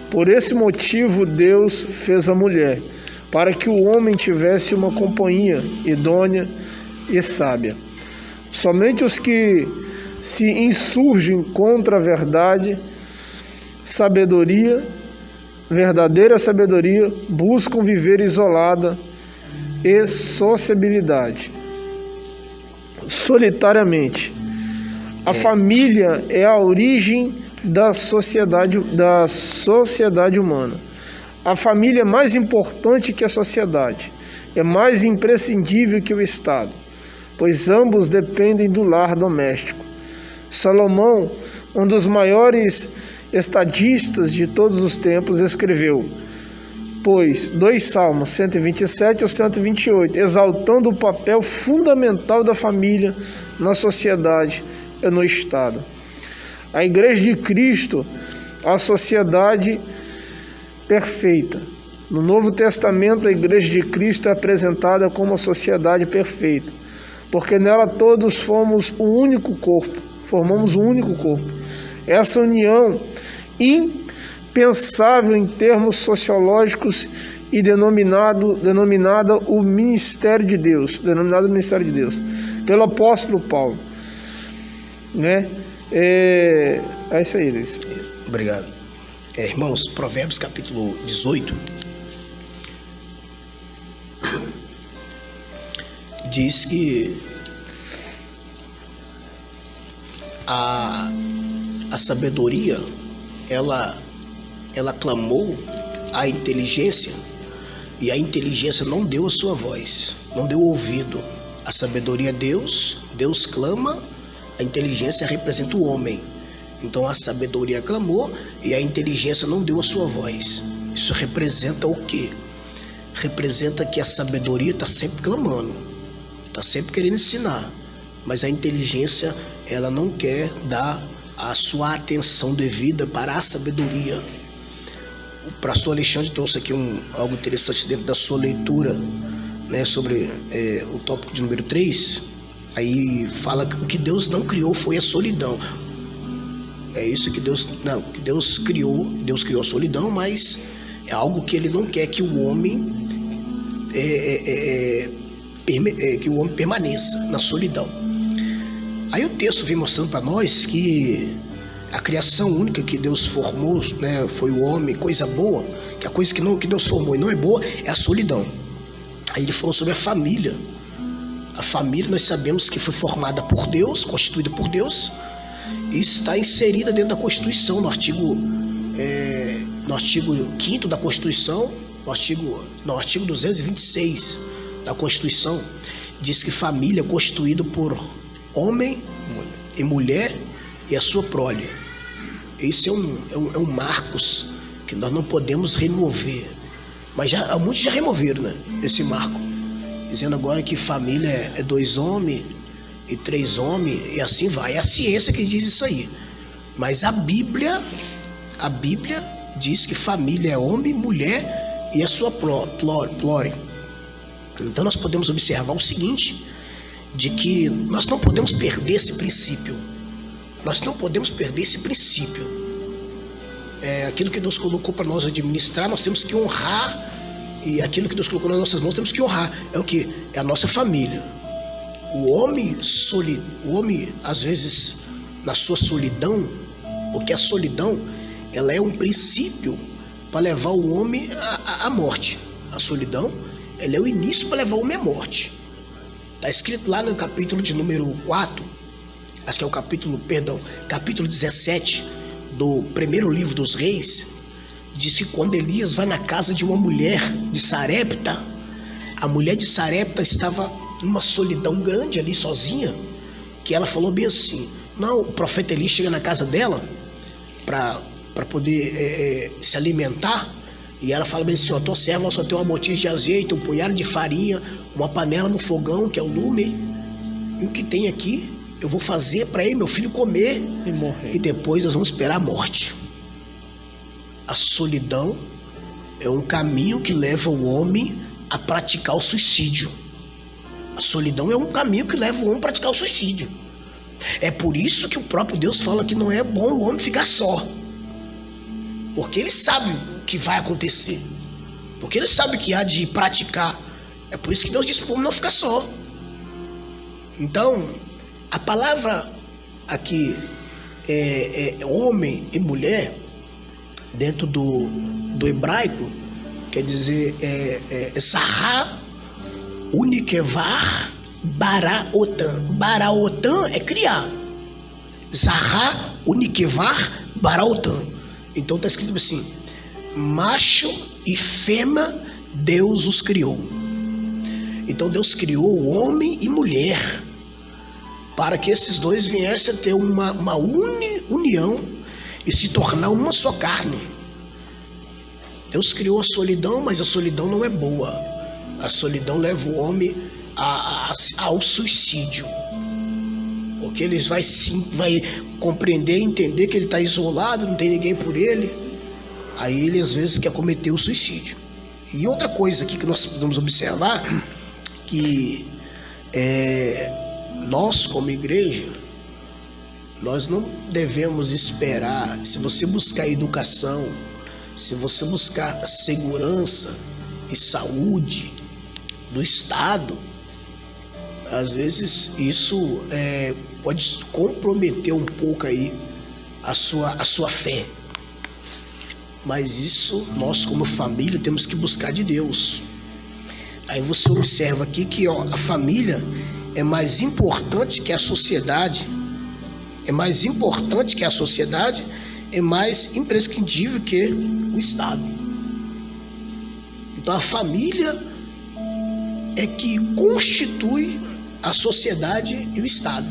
Speaker 2: Por esse motivo Deus fez a mulher, para que o homem tivesse uma companhia idônea e sábia. Somente os que se insurgem contra a verdadeira sabedoria, buscam viver isolada e sociabilidade, solitariamente. A família é a origem da sociedade humana. A família é mais importante que a sociedade, é mais imprescindível que o Estado, pois ambos dependem do lar doméstico. Salomão, um dos maiores estadistas de todos os tempos, escreveu, pois, 2 Salmos, 127 ou 128, exaltando o papel fundamental da família na sociedade e no Estado. A Igreja de Cristo, a sociedade perfeita. No Novo Testamento, a Igreja de Cristo é apresentada como a sociedade perfeita, porque nela todos formamos um único corpo. Essa união impensável em termos sociológicos e denominada o Ministério de Deus, pelo apóstolo Paulo, né? É isso aí, Luiz.
Speaker 1: Obrigado. Irmãos, Provérbios capítulo 18 diz que a sabedoria ela clamou à inteligência e a inteligência não deu a sua voz, não deu ouvido. A sabedoria é Deus clama, a inteligência representa o homem. Então a sabedoria clamou e a inteligência não deu a sua voz. Isso representa o quê? Representa que a sabedoria está sempre clamando, está sempre querendo ensinar, mas a inteligência ela não quer dar a sua atenção devida para a sabedoria. O pastor Alexandre trouxe aqui algo interessante dentro da sua leitura, né, sobre o tópico de número 3. Aí fala que o que Deus não criou foi a solidão. É isso que Deus criou. Deus criou a solidão, mas é algo que Ele não quer que o homem permaneça na solidão. Aí o texto vem mostrando para nós que a criação única que Deus formou, né, foi o homem, coisa boa, que a coisa que Deus formou e não é boa é a solidão. Aí ele falou sobre a família. A família, nós sabemos que foi formada por Deus, constituída por Deus, e está inserida dentro da Constituição, no artigo 5º da Constituição, no artigo 226 da Constituição, diz que família é constituída por homem e mulher e a sua prole. Esse é um marcos que nós não podemos remover. Mas muitos já removeram, né, esse marco, dizendo agora que família é 2 homens e 3 homens, e assim vai. É a ciência que diz isso aí. Mas a Bíblia diz que família é homem, mulher e a sua prole. Então nós podemos observar o seguinte, de que nós não podemos perder esse princípio. Nós não podemos perder esse princípio. Aquilo que Deus colocou para nós administrar, nós temos que honrar, e aquilo que Deus colocou nas nossas mãos temos que honrar. É o que? É a nossa família. O homem, às vezes, na sua solidão, porque a solidão, ela é um princípio para levar o homem à morte. A solidão, ela é o início para levar o homem à morte. Está escrito lá no capítulo de número 4, acho que é o capítulo 17 do primeiro livro dos Reis, diz que quando Elias vai na casa de uma mulher de Sarepta, a mulher de Sarepta estava numa solidão grande ali, sozinha, que ela falou bem assim, não, o profeta Elias chega na casa dela para poder se alimentar, e ela fala bem assim, ó, tua serva só tem uma botija de azeite, um punhado de farinha, uma panela no fogão, que é o lume, e o que tem aqui, eu vou fazer para ele, meu filho, comer
Speaker 2: e morrer.
Speaker 1: E depois nós vamos esperar a morte. A solidão é um caminho que leva o homem a praticar o suicídio. A solidão é um caminho que leva o homem a praticar o suicídio. É por isso que o próprio Deus fala que não é bom o homem ficar só. Porque ele sabe o que vai acontecer. Porque ele sabe que há de praticar. É por isso que Deus disse para o homem não ficar só. Então, a palavra aqui é homem e mulher, dentro do hebraico, quer dizer Zahar, Unikevar, Baraotan. Baraotan é criar. Zahar, Unikevar, Baraotan. Então está escrito assim, macho e fêmea Deus os criou. Então Deus criou homem e mulher, para que esses dois viessem a ter uma união e se tornar uma só carne. Deus criou a solidão, mas a solidão não é boa. A solidão leva o homem ao suicídio. Porque ele vai compreender, entender que ele está isolado, não tem ninguém por ele. Aí ele às vezes quer cometer o suicídio. E outra coisa aqui que nós podemos observar, que nós como igreja, nós não devemos esperar. Se você buscar educação, se você buscar segurança e saúde do Estado, às vezes isso pode comprometer um pouco aí a sua fé. Mas isso nós como família temos que buscar de Deus. Aí você observa aqui que a família é mais importante que a sociedade. É mais importante que a sociedade, é mais imprescindível que o Estado. Então a família é que constitui a sociedade e o Estado.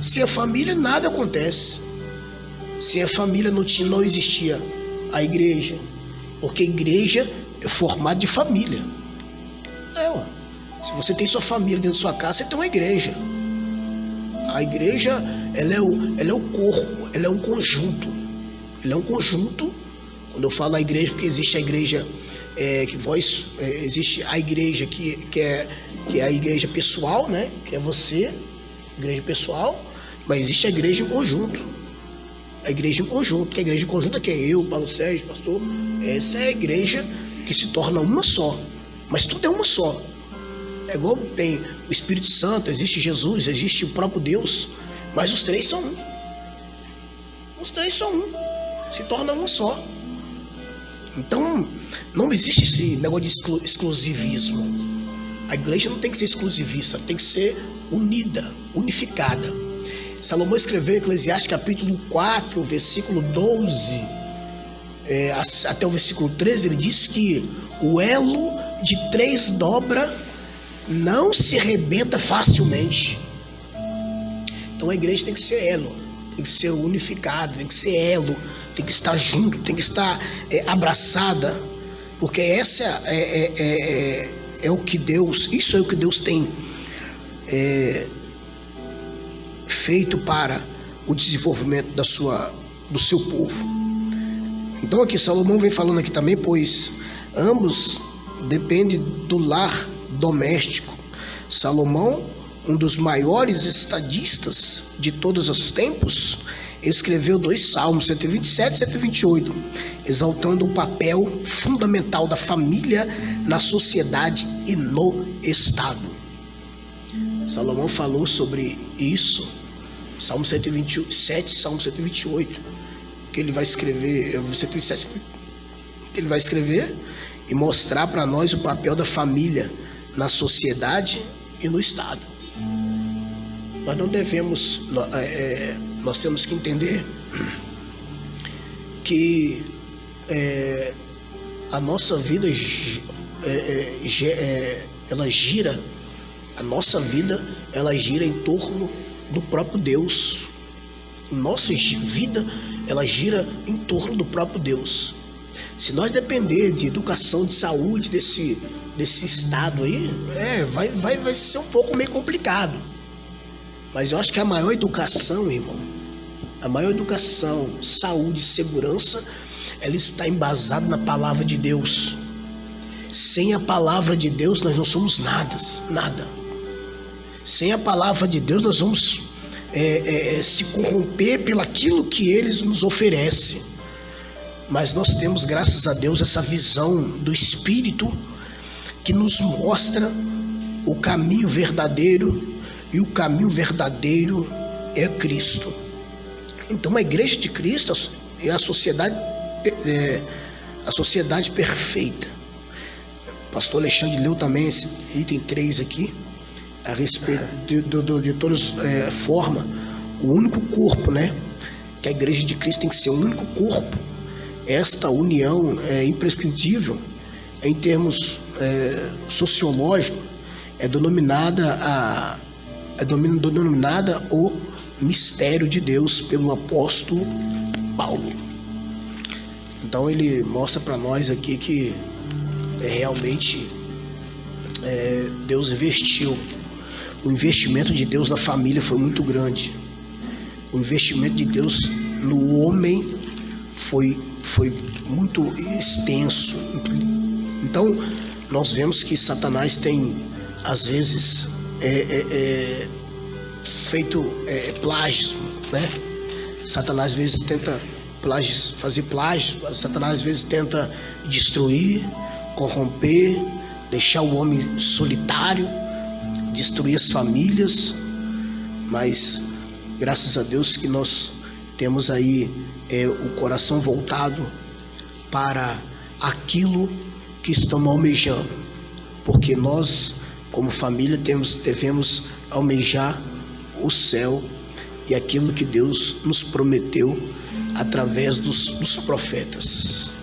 Speaker 1: Sem a família nada acontece. Sem a família não existia a igreja, porque a igreja é formada de família. Se você tem sua família dentro da sua casa, você tem uma igreja. A igreja, ela é o corpo, ela é um conjunto. Ela é um conjunto. Quando eu falo a igreja, porque existe a igreja existe a igreja que é a igreja pessoal, né? Que é você, igreja pessoal, mas existe a igreja em conjunto. A igreja em conjunto, que a igreja em conjunto é quem? Eu, Paulo Sérgio, pastor. Essa é a igreja que se torna uma só. Mas tudo é uma só. É igual tem o Espírito Santo, existe Jesus, existe o próprio Deus, mas os três são um. Os três são um. Se torna um só. Então, não existe esse negócio de exclusivismo. A igreja não tem que ser exclusivista, tem que ser unida, unificada. Salomão escreveu em Eclesiastes capítulo 4, versículo 12, até o versículo 13, ele diz que o elo de 3 dobra não se rebenta facilmente. Então a igreja tem que ser elo, tem que ser unificada, tem que ser elo, tem que estar junto, tem que estar abraçada, porque essa é o que Deus, isso é o que Deus tem feito para o desenvolvimento do seu povo. Então aqui Salomão vem falando aqui também, pois ambos dependem do lar doméstico. Salomão, um dos maiores estadistas de todos os tempos, escreveu 2 salmos, 127 e 128, exaltando o papel fundamental da família na sociedade e no Estado. Salomão falou sobre isso, Salmo 127, Salmo 128, que ele vai escrever, 127, ele vai escrever e mostrar para nós o papel da família na sociedade e no Estado. Nós não devemos, nós temos que entender que a nossa vida ela gira, a nossa vida ela gira em torno do próprio Deus. Nossa vida ela gira em torno do próprio Deus. Se nós depender de educação, de saúde desse estado aí, vai ser um pouco meio complicado. Mas eu acho que a maior educação, irmão, a maior educação, saúde e segurança, ela está embasada na palavra de Deus. Sem a palavra de Deus nós não somos nada. Sem a palavra de Deus nós vamos se corromper pelaquilo que Ele nos oferece. Mas nós temos, graças a Deus, essa visão do Espírito que nos mostra o caminho verdadeiro, e o caminho verdadeiro é Cristo. Então a igreja de Cristo é a sociedade perfeita. O pastor Alexandre leu também esse item 3 aqui, a respeito de todas formas, o único corpo, né? Que a igreja de Cristo tem que ser o único corpo. Esta união é imprescindível em termos sociológicos, é denominada o mistério de Deus pelo apóstolo Paulo. Então ele mostra para nós aqui que realmente Deus investiu. O investimento de Deus na família foi muito grande. O investimento de Deus no homem foi muito extenso. Então nós vemos que Satanás tem às vezes feito plágio, né? Satanás às vezes tenta fazer plágio. Satanás às vezes tenta destruir, corromper, deixar o homem solitário, destruir as famílias. Mas graças a Deus que nós temos aí o coração voltado para aquilo que estamos almejando, porque nós, como família, devemos almejar o céu e aquilo que Deus nos prometeu através dos profetas.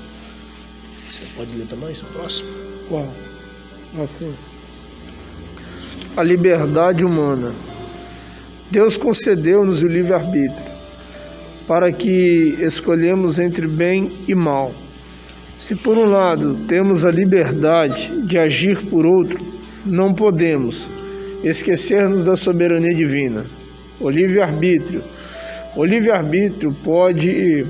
Speaker 1: Você pode ler também o próximo?
Speaker 2: Qual? Assim. A liberdade humana. Deus concedeu-nos o livre-arbítrio para que escolhemos entre bem e mal. Se por um lado temos a liberdade de agir por outro, não podemos esquecer-nos da soberania divina. O livre-arbítrio pode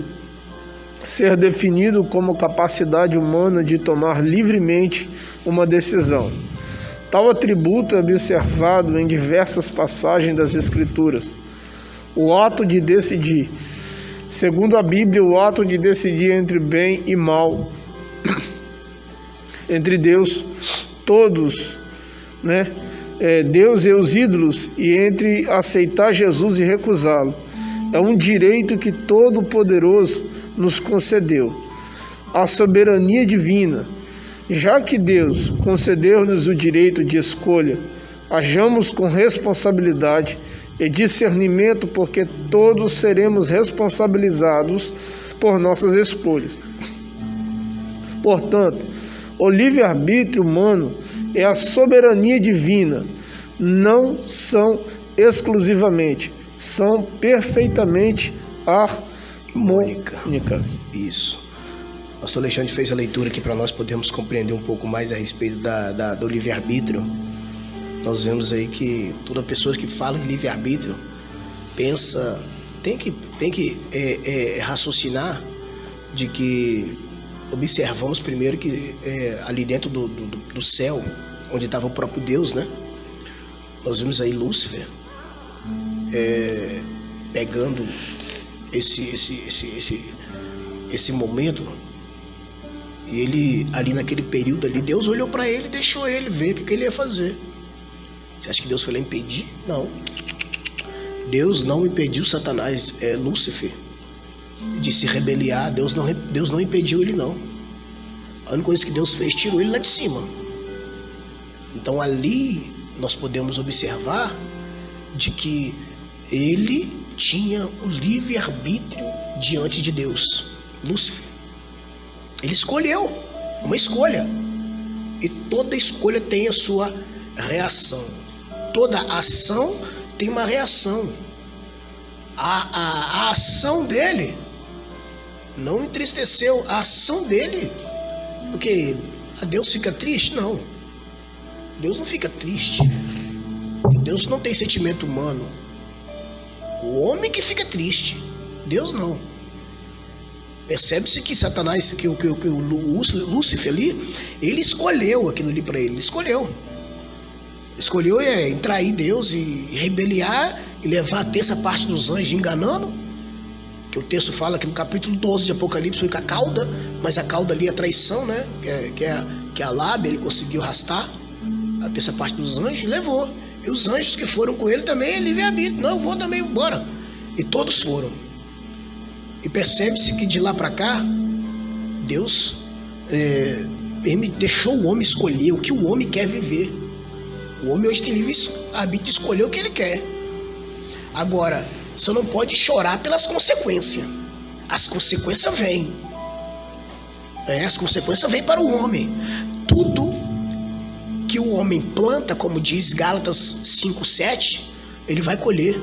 Speaker 2: ser definido como capacidade humana de tomar livremente uma decisão. Tal atributo é observado em diversas passagens das Escrituras. O ato de decidir. Segundo a Bíblia, o ato de decidir entre bem e mal, entre Deus, todos, né? Deus e os ídolos, e entre aceitar Jesus e recusá-lo. É um direito que Todo-Poderoso nos concedeu. A soberania divina Já que Deus concedeu-nos o direito de escolha, hajamos com responsabilidade e discernimento, porque todos seremos responsabilizados por nossas escolhas. Portanto, o livre-arbítrio humano e a soberania divina não são exclusivamente, são perfeitamente harmônicas.
Speaker 1: Isso. O pastor Alexandre fez a leitura aqui para nós podermos compreender um pouco mais a respeito do livre-arbítrio. Nós vemos aí que toda pessoa que fala em livre-arbítrio pensa, tem que raciocinar de que observamos primeiro que ali dentro do céu, onde estava o próprio Deus, né? Nós vimos aí Lúcifer pegando esse momento, e ele ali naquele período ali, Deus olhou para ele e deixou ele ver o que ele ia fazer. Você acha que Deus foi lá impedir? Não. Deus não impediu Satanás, Lúcifer, de se rebeliar. Deus não impediu ele, não. A única coisa que Deus fez, tirou ele lá de cima. Então ali nós podemos observar de que ele tinha o livre-arbítrio diante de Deus. Lúcifer, ele escolheu, uma escolha, e toda escolha tem a sua reação. Toda ação tem uma reação. A ação dele não entristeceu, a ação dele, porque Deus fica triste? Não, Deus não fica triste. Deus não tem sentimento humano. O homem que fica triste, Deus não. Percebe-se que Satanás, que o Lúcifer ali, ele escolheu aquilo ali para ele. Ele escolheu trair Deus e rebeliar e levar a terça parte dos anjos enganando, que o texto fala que no capítulo 12 de Apocalipse foi com a cauda, mas a cauda ali é traição, né? Que é a lábia, ele conseguiu arrastar a terça parte dos anjos e levou. E os anjos que foram com ele também, livre-arbítrio. Não, eu vou também embora. E todos foram. E percebe-se que de lá para cá, Deus deixou o homem escolher o que o homem quer viver. O homem hoje tem livre-arbítrio de escolher o que ele quer. Agora, você não pode chorar pelas consequências. As consequências vêm. As consequências vêm para o homem. Tudo que o homem planta, como diz Gálatas 5:7, ele vai colher.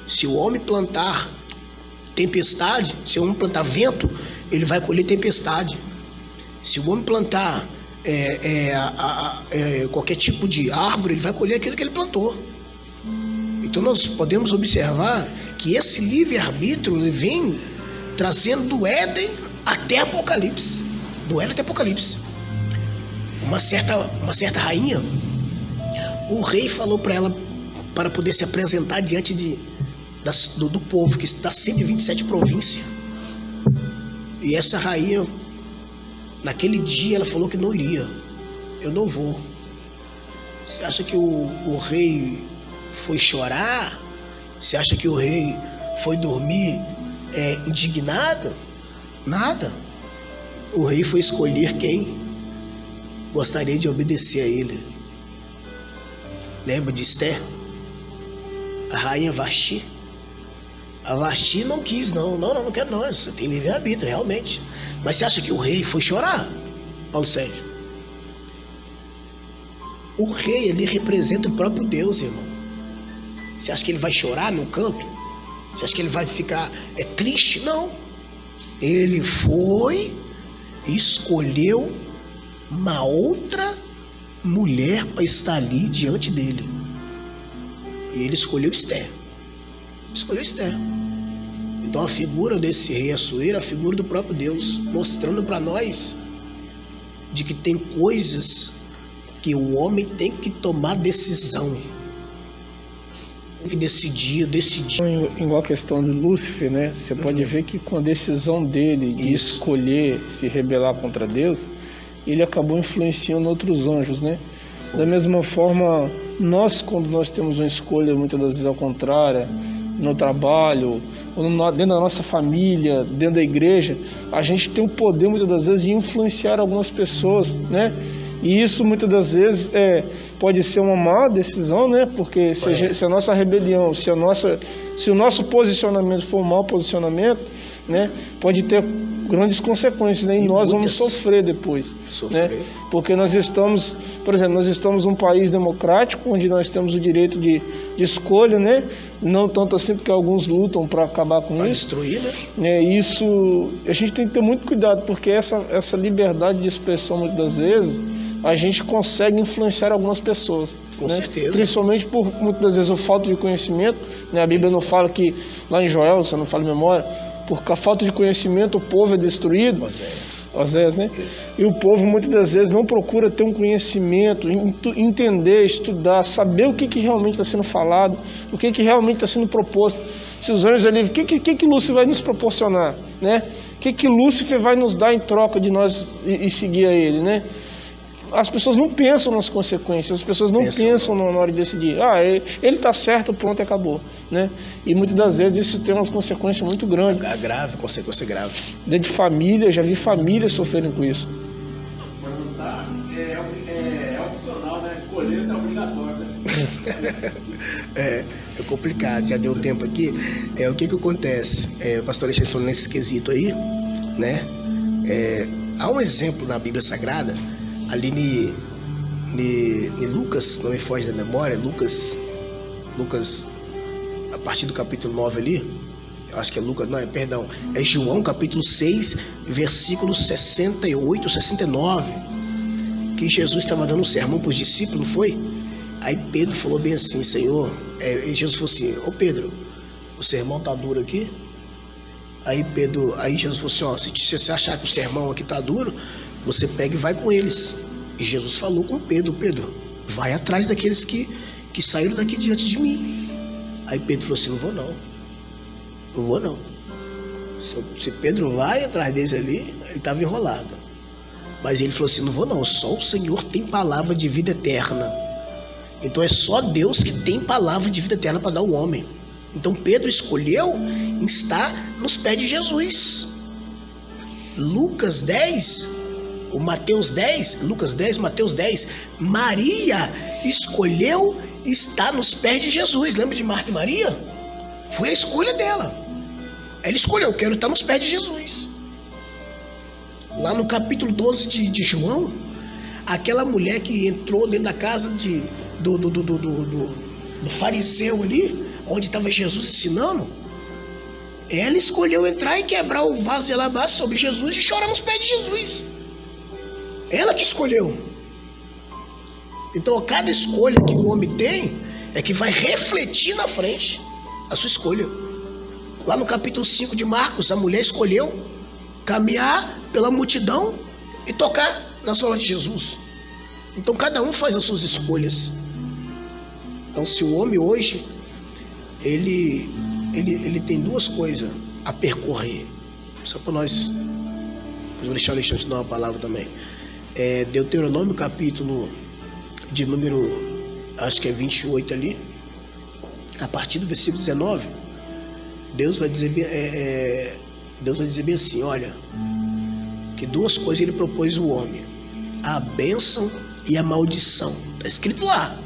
Speaker 1: Se o homem plantar tempestade, se o homem plantar vento, ele vai colher tempestade. Se o homem plantar qualquer tipo de árvore, ele vai colher aquilo que ele plantou. Então nós podemos observar que esse livre-arbítrio ele vem trazendo do Éden até Apocalipse. Do Éden até Apocalipse. Uma certa rainha, o rei falou para ela, para poder se apresentar diante do povo, que das 127 províncias. E essa rainha, naquele dia, ela falou que não iria. Eu não vou. Você acha que o rei foi chorar? Você acha que o rei foi dormir indignado? Nada. O rei foi escolher quem gostaria de obedecer a ele. Lembra de Esther? A rainha Vasti. A Vasti não quis, não quero não, você tem livre-arbítrio, realmente. Mas você acha que o rei foi chorar, Paulo Sérgio? O rei, ele representa o próprio Deus, irmão. Você acha que ele vai chorar no canto? Você acha que ele vai ficar triste? Não. Ele foi e escolheu uma outra mulher para estar ali diante dele. E ele escolheu Esther. Então a figura desse rei Assuero é a figura do próprio Deus, mostrando para nós de que tem coisas que o homem tem que tomar decisão. Tem que decidir.
Speaker 2: Igual a questão de Lúcifer, né? Você pode ver que com a decisão dele de escolher se rebelar contra Deus, ele acabou influenciando outros anjos, né? Da mesma forma, quando nós temos uma escolha, muitas das vezes ao contrário, no trabalho, ou dentro da nossa família, dentro da igreja, a gente tem o poder muitas das vezes de influenciar algumas pessoas, né? E isso muitas das vezes pode ser uma má decisão, né? Porque se a nossa rebelião, se o nosso posicionamento for um mau posicionamento, né? Pode ter grandes consequências, né? E nós vamos sofrer depois, né? Porque nós estamos, por exemplo, nós estamos num país democrático, onde nós temos o direito de escolha, né? Não tanto assim, porque alguns lutam para acabar com isso.
Speaker 1: Destruir, né?
Speaker 2: Isso, a gente tem que ter muito cuidado, porque essa liberdade de expressão, muitas das vezes, a gente consegue influenciar algumas pessoas.
Speaker 1: Com certeza.
Speaker 2: Principalmente por, muitas das vezes, a falta de conhecimento, né? A Bíblia não fala que, lá em Joel, se eu não falo em memória, por a falta de conhecimento o povo é destruído. Osés, né? Isso. E o povo muitas das vezes não procura ter um conhecimento, entender, estudar, saber o que realmente está sendo falado, o que realmente está sendo proposto. Se os anjos ali, o que Lúcifer vai nos proporcionar, né? O que Lúcifer vai nos dar em troca de nós e seguir a ele, né? As pessoas não pensam nas consequências, as pessoas não pensam na hora de decidir. Ele está certo, pronto, acabou, né? E muitas das vezes isso tem umas consequências muito grandes.
Speaker 1: Grave, consequência grave.
Speaker 2: Dentro de família, já vi famílias sofrerem com isso.
Speaker 3: Plantar é opcional, né? Colher é obrigatório, né?
Speaker 1: É complicado, já deu tempo aqui. O que acontece? O pastor Alexandre falou nesse quesito aí, né? Há um exemplo na Bíblia Sagrada, ali em Lucas, não me foge da memória, Lucas, a partir do capítulo 9 ali, eu acho que é Lucas, não, perdão, é João capítulo 6, versículos 68, 69, que Jesus estava dando um sermão para os discípulos, não foi? Aí Pedro falou bem assim, Senhor, Jesus falou assim, ô Pedro, o sermão tá duro aqui? Aí Jesus falou assim, se você achar que o sermão aqui tá duro, você pega e vai com eles. E Jesus falou com Pedro, vai atrás daqueles que saíram daqui diante de mim. Aí Pedro falou assim, não vou não. Se Pedro vai atrás deles ali, ele estava enrolado. Mas ele falou assim, não vou não, só o Senhor tem palavra de vida eterna. Então é só Deus que tem palavra de vida eterna para dar ao homem. Então Pedro escolheu estar nos pés de Jesus. Lucas 10, Mateus 10, Maria escolheu estar nos pés de Jesus. Lembra de Marta e Maria? Foi a escolha dela. Ela escolheu, eu quero estar nos pés de Jesus. Lá no capítulo 12 de João, aquela mulher que entrou dentro da casa do fariseu ali, onde estava Jesus ensinando, ela escolheu entrar e quebrar o vaso de alabastro sobre Jesus e chorar nos pés de Jesus. Ela que escolheu. Então, cada escolha que o homem tem é que vai refletir na frente a sua escolha. Lá no capítulo 5 de Marcos, a mulher escolheu caminhar pela multidão e tocar na sola de Jesus. Então, cada um faz as suas escolhas. Então, se o homem hoje ele tem duas coisas a percorrer, só para nós, vou deixar o Alexandre te dar uma palavra também. Deuteronômio capítulo de número, acho que é 28 ali, a partir do versículo 19, Deus vai dizer bem assim, olha, que duas coisas ele propôs ao homem, a bênção e a maldição. Está escrito lá,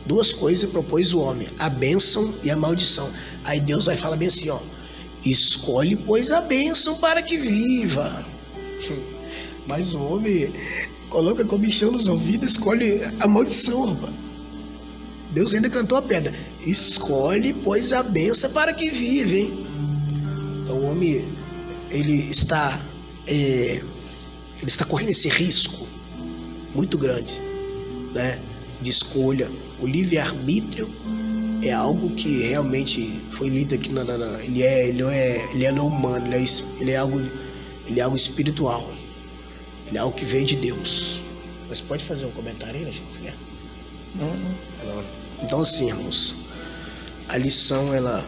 Speaker 1: duas coisas ele propôs ao homem, a bênção e a maldição. Aí Deus vai falar bem assim, escolhe pois a bênção para que viva. Mas o homem coloca comichão nos ouvidos, escolhe a maldição, rapaz. Deus ainda cantou a pedra, escolhe pois a bênção para que vive, hein? Então o homem ele está correndo esse risco muito grande, né, de escolha. O livre-arbítrio é algo que realmente foi lido aqui ele não é humano, ele é algo espiritual. Ele é algo que veio de Deus. Mas pode fazer um comentário aí, né, gente? Não. Então, assim, irmãos, a lição ela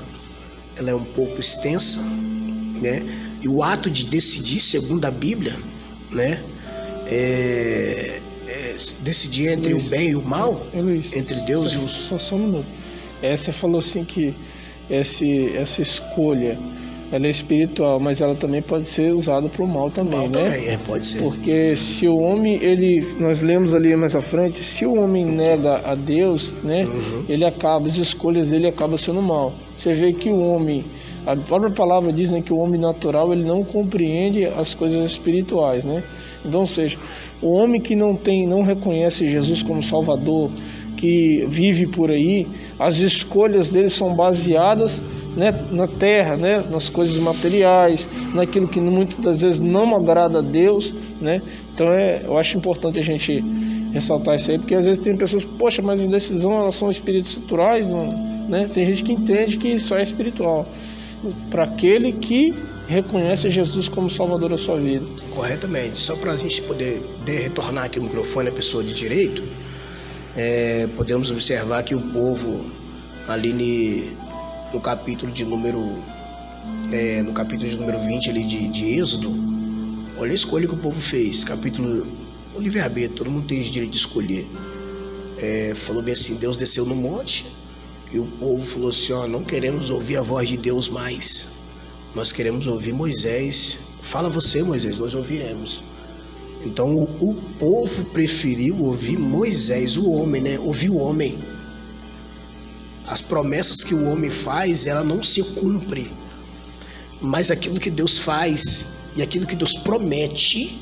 Speaker 1: é um pouco extensa, né? E o ato de decidir, segundo a Bíblia, né, decidir entre o bem e o mal, entre Deus e os...
Speaker 2: Só um minuto. Você falou assim que essa escolha, ela é espiritual, mas ela também pode ser usada para o mal também, né?
Speaker 1: Também, pode ser.
Speaker 2: Porque se o homem, nós lemos ali mais à frente, se o homem nega a Deus, né? Ele acaba, as escolhas dele acabam sendo mal. Você vê que o homem, a própria palavra diz, né, que o homem natural, ele não compreende as coisas espirituais, né? Então, ou seja, o homem que não reconhece Jesus como Salvador, que vive por aí, as escolhas dele são baseadas, né, na terra, né, nas coisas materiais, naquilo que muitas das vezes não agrada a Deus, né? Então eu acho importante a gente ressaltar isso aí, porque às vezes tem pessoas, poxa, mas as decisões elas são espirituais, não, né? Tem gente que entende que só é espiritual para aquele que reconhece Jesus como Salvador da sua vida.
Speaker 1: Corretamente. Só para a gente poder retornar aqui o microfone à pessoa de direito, podemos observar que o povo ali no capítulo de número 20 ali de Êxodo, olha a escolha que o povo fez. Capítulo, o livre-arbítrio, todo mundo tem o direito de escolher. Falou bem assim, Deus desceu no monte e o povo falou assim, não queremos ouvir a voz de Deus mais, nós queremos ouvir Moisés. Fala você, Moisés, nós ouviremos. Então o povo preferiu ouvir Moisés, o homem, né? Ouvir o homem. As promessas que o homem faz, ela não se cumpre. Mas aquilo que Deus faz e aquilo que Deus promete,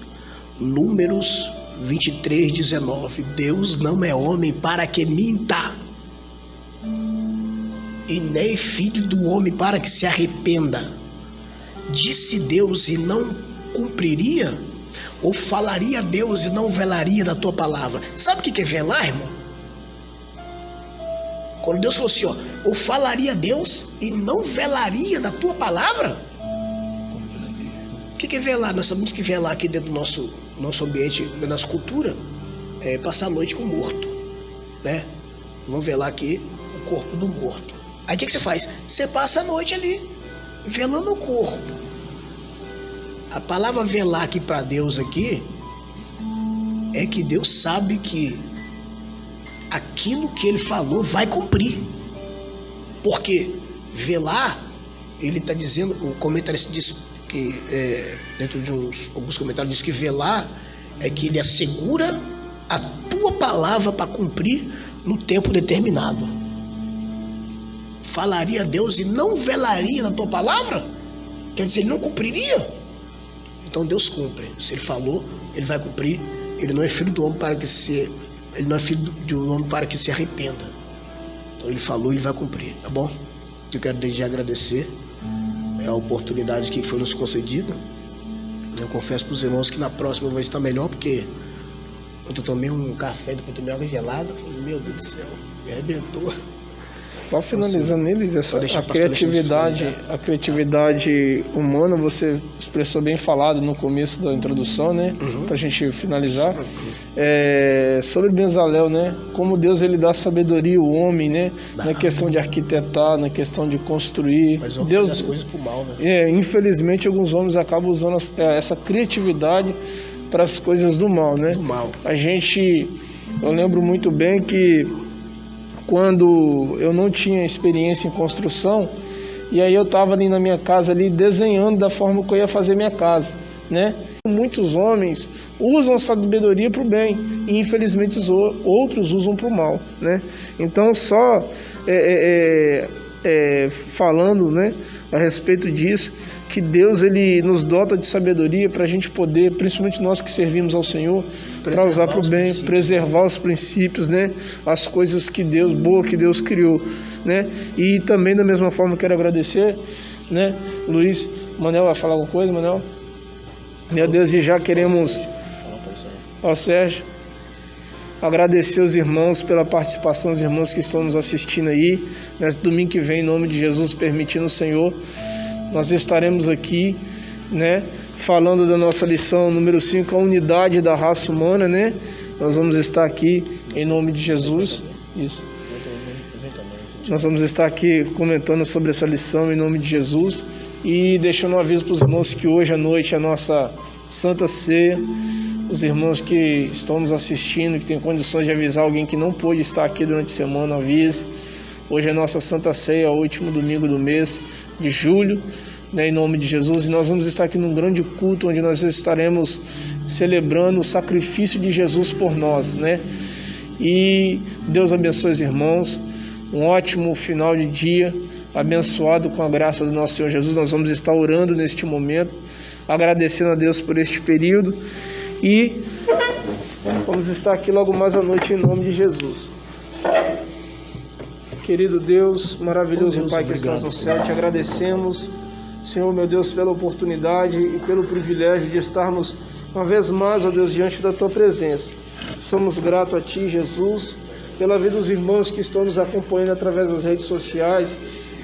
Speaker 1: Números 23:19, Deus não é homem para que minta, e nem filho do homem para que se arrependa. Disse Deus e não cumpriria? Ou falaria a Deus e não velaria da tua palavra? Sabe o que é velar, irmão? Quando Deus falou assim, ou falaria a Deus e não velaria da tua palavra? O que é velar? Nós sabemos que velar aqui dentro do nosso ambiente, da nossa cultura, é passar a noite com o morto, né? Vamos velar aqui o corpo do morto. Aí o que você faz? Você passa a noite ali, velando o corpo. A palavra velar aqui para Deus aqui é que Deus sabe que aquilo que ele falou vai cumprir. Porque velar, ele está dizendo, o comentarista diz que, dentro de alguns comentários, diz que velar é que ele assegura a tua palavra para cumprir no tempo determinado. Falaria a Deus e não velaria na tua palavra? Quer dizer, ele não cumpriria? Então Deus cumpre. Se ele falou, ele vai cumprir. Ele não é filho do homem para que ele não é filho do homem para que se arrependa. Então ele falou, ele vai cumprir, tá bom? Eu quero desde já agradecer a oportunidade que foi nos concedida. Eu confesso para os irmãos que na próxima eu vou estar melhor, porque eu tomei um café, depois tomei água gelada. Meu Deus do céu, me arrebentou.
Speaker 2: Só finalizando neles, a criatividade humana, você expressou bem falado no começo da introdução, né? Pra gente finalizar. Sobre Bezalel, né? Como Deus ele dá sabedoria ao homem, né? Na questão de arquitetar, na questão de construir.
Speaker 1: Mas vamos
Speaker 2: Deus,
Speaker 1: fazer as coisas pro mal, né?
Speaker 2: Infelizmente, alguns homens acabam usando essa criatividade para as coisas do mal, né?
Speaker 1: Do mal.
Speaker 2: Eu lembro muito bem que quando eu não tinha experiência em construção, e aí eu estava ali na minha casa ali desenhando da forma que eu ia fazer minha casa, né? Muitos homens usam a sabedoria para o bem e infelizmente os outros usam para o mal, né? Então só falando, né, a respeito disso, que Deus ele nos dota de sabedoria para a gente poder, principalmente nós que servimos ao Senhor, para usar para o bem, preservar os princípios, né, as coisas que Deus criou, né? E também da mesma forma quero agradecer, né, Luiz. Manel vai falar alguma coisa, Manel? Meu Deus, e já queremos, Sérgio, agradecer os irmãos pela participação, os irmãos que estão nos assistindo aí. Nesse domingo que vem, em nome de Jesus, permitindo o Senhor, nós estaremos aqui, né, falando da nossa lição número 5, a unidade da raça humana, né? Nós vamos estar aqui em nome de Jesus. Isso. Nós vamos estar aqui comentando sobre essa lição em nome de Jesus e deixando um aviso para os irmãos que hoje à noite é a nossa Santa Ceia. Os irmãos que estão nos assistindo, que têm condições de avisar alguém que não pôde estar aqui durante a semana, avise. Hoje é nossa Santa Ceia, o último domingo do mês de julho, né, em nome de Jesus. E nós vamos estar aqui num grande culto, onde nós estaremos celebrando o sacrifício de Jesus por nós, né? E Deus abençoe os irmãos. Um ótimo final de dia, abençoado com a graça do nosso Senhor Jesus. Nós vamos estar orando neste momento, agradecendo a Deus por este período, e vamos estar aqui logo mais à noite em nome de Jesus. Querido Deus, maravilhoso
Speaker 1: Deus,
Speaker 2: Pai que
Speaker 1: obrigado,
Speaker 2: estás no céu, te agradecemos, Senhor meu Deus, pela oportunidade e pelo privilégio de estarmos uma vez mais, ó Deus, diante da tua presença. Somos gratos a Ti, Jesus, pela vida dos irmãos que estão nos acompanhando através das redes sociais,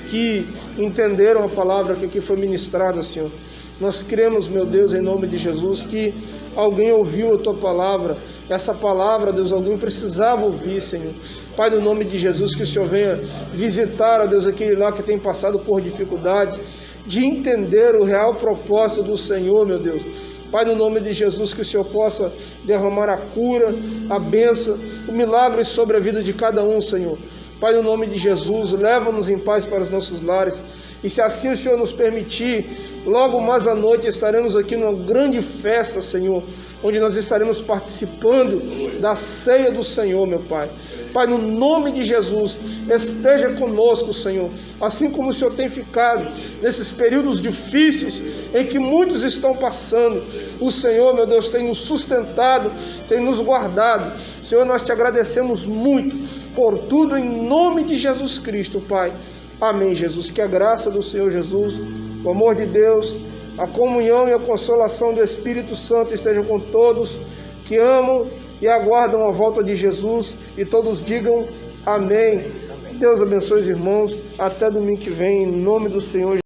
Speaker 2: que entenderam a palavra que aqui foi ministrada, Senhor. Nós cremos, meu Deus, em nome de Jesus, que alguém ouviu a Tua palavra. Essa palavra, Deus, alguém precisava ouvir, Senhor. Pai, no nome de Jesus, que o Senhor venha visitar, ó Deus, aquele lá que tem passado por dificuldades, de entender o real propósito do Senhor, meu Deus. Pai, no nome de Jesus, que o Senhor possa derramar a cura, a bênção, o milagre sobre a vida de cada um, Senhor. Pai, no nome de Jesus, leva-nos em paz para os nossos lares. E se assim o Senhor nos permitir, logo mais à noite estaremos aqui numa grande festa, Senhor, onde nós estaremos participando da ceia do Senhor, meu Pai. Pai, no nome de Jesus, esteja conosco, Senhor, assim como o Senhor tem ficado nesses períodos difíceis em que muitos estão passando. O Senhor, meu Deus, tem nos sustentado, tem nos guardado. Senhor, nós te agradecemos muito por tudo, em nome de Jesus Cristo, Pai. Amém, Jesus. Que a graça do Senhor Jesus, o amor de Deus, a comunhão e a consolação do Espírito Santo estejam com todos que amam e aguardam a volta de Jesus, e todos digam amém. Deus abençoe os irmãos. Até domingo que vem, em nome do Senhor Jesus.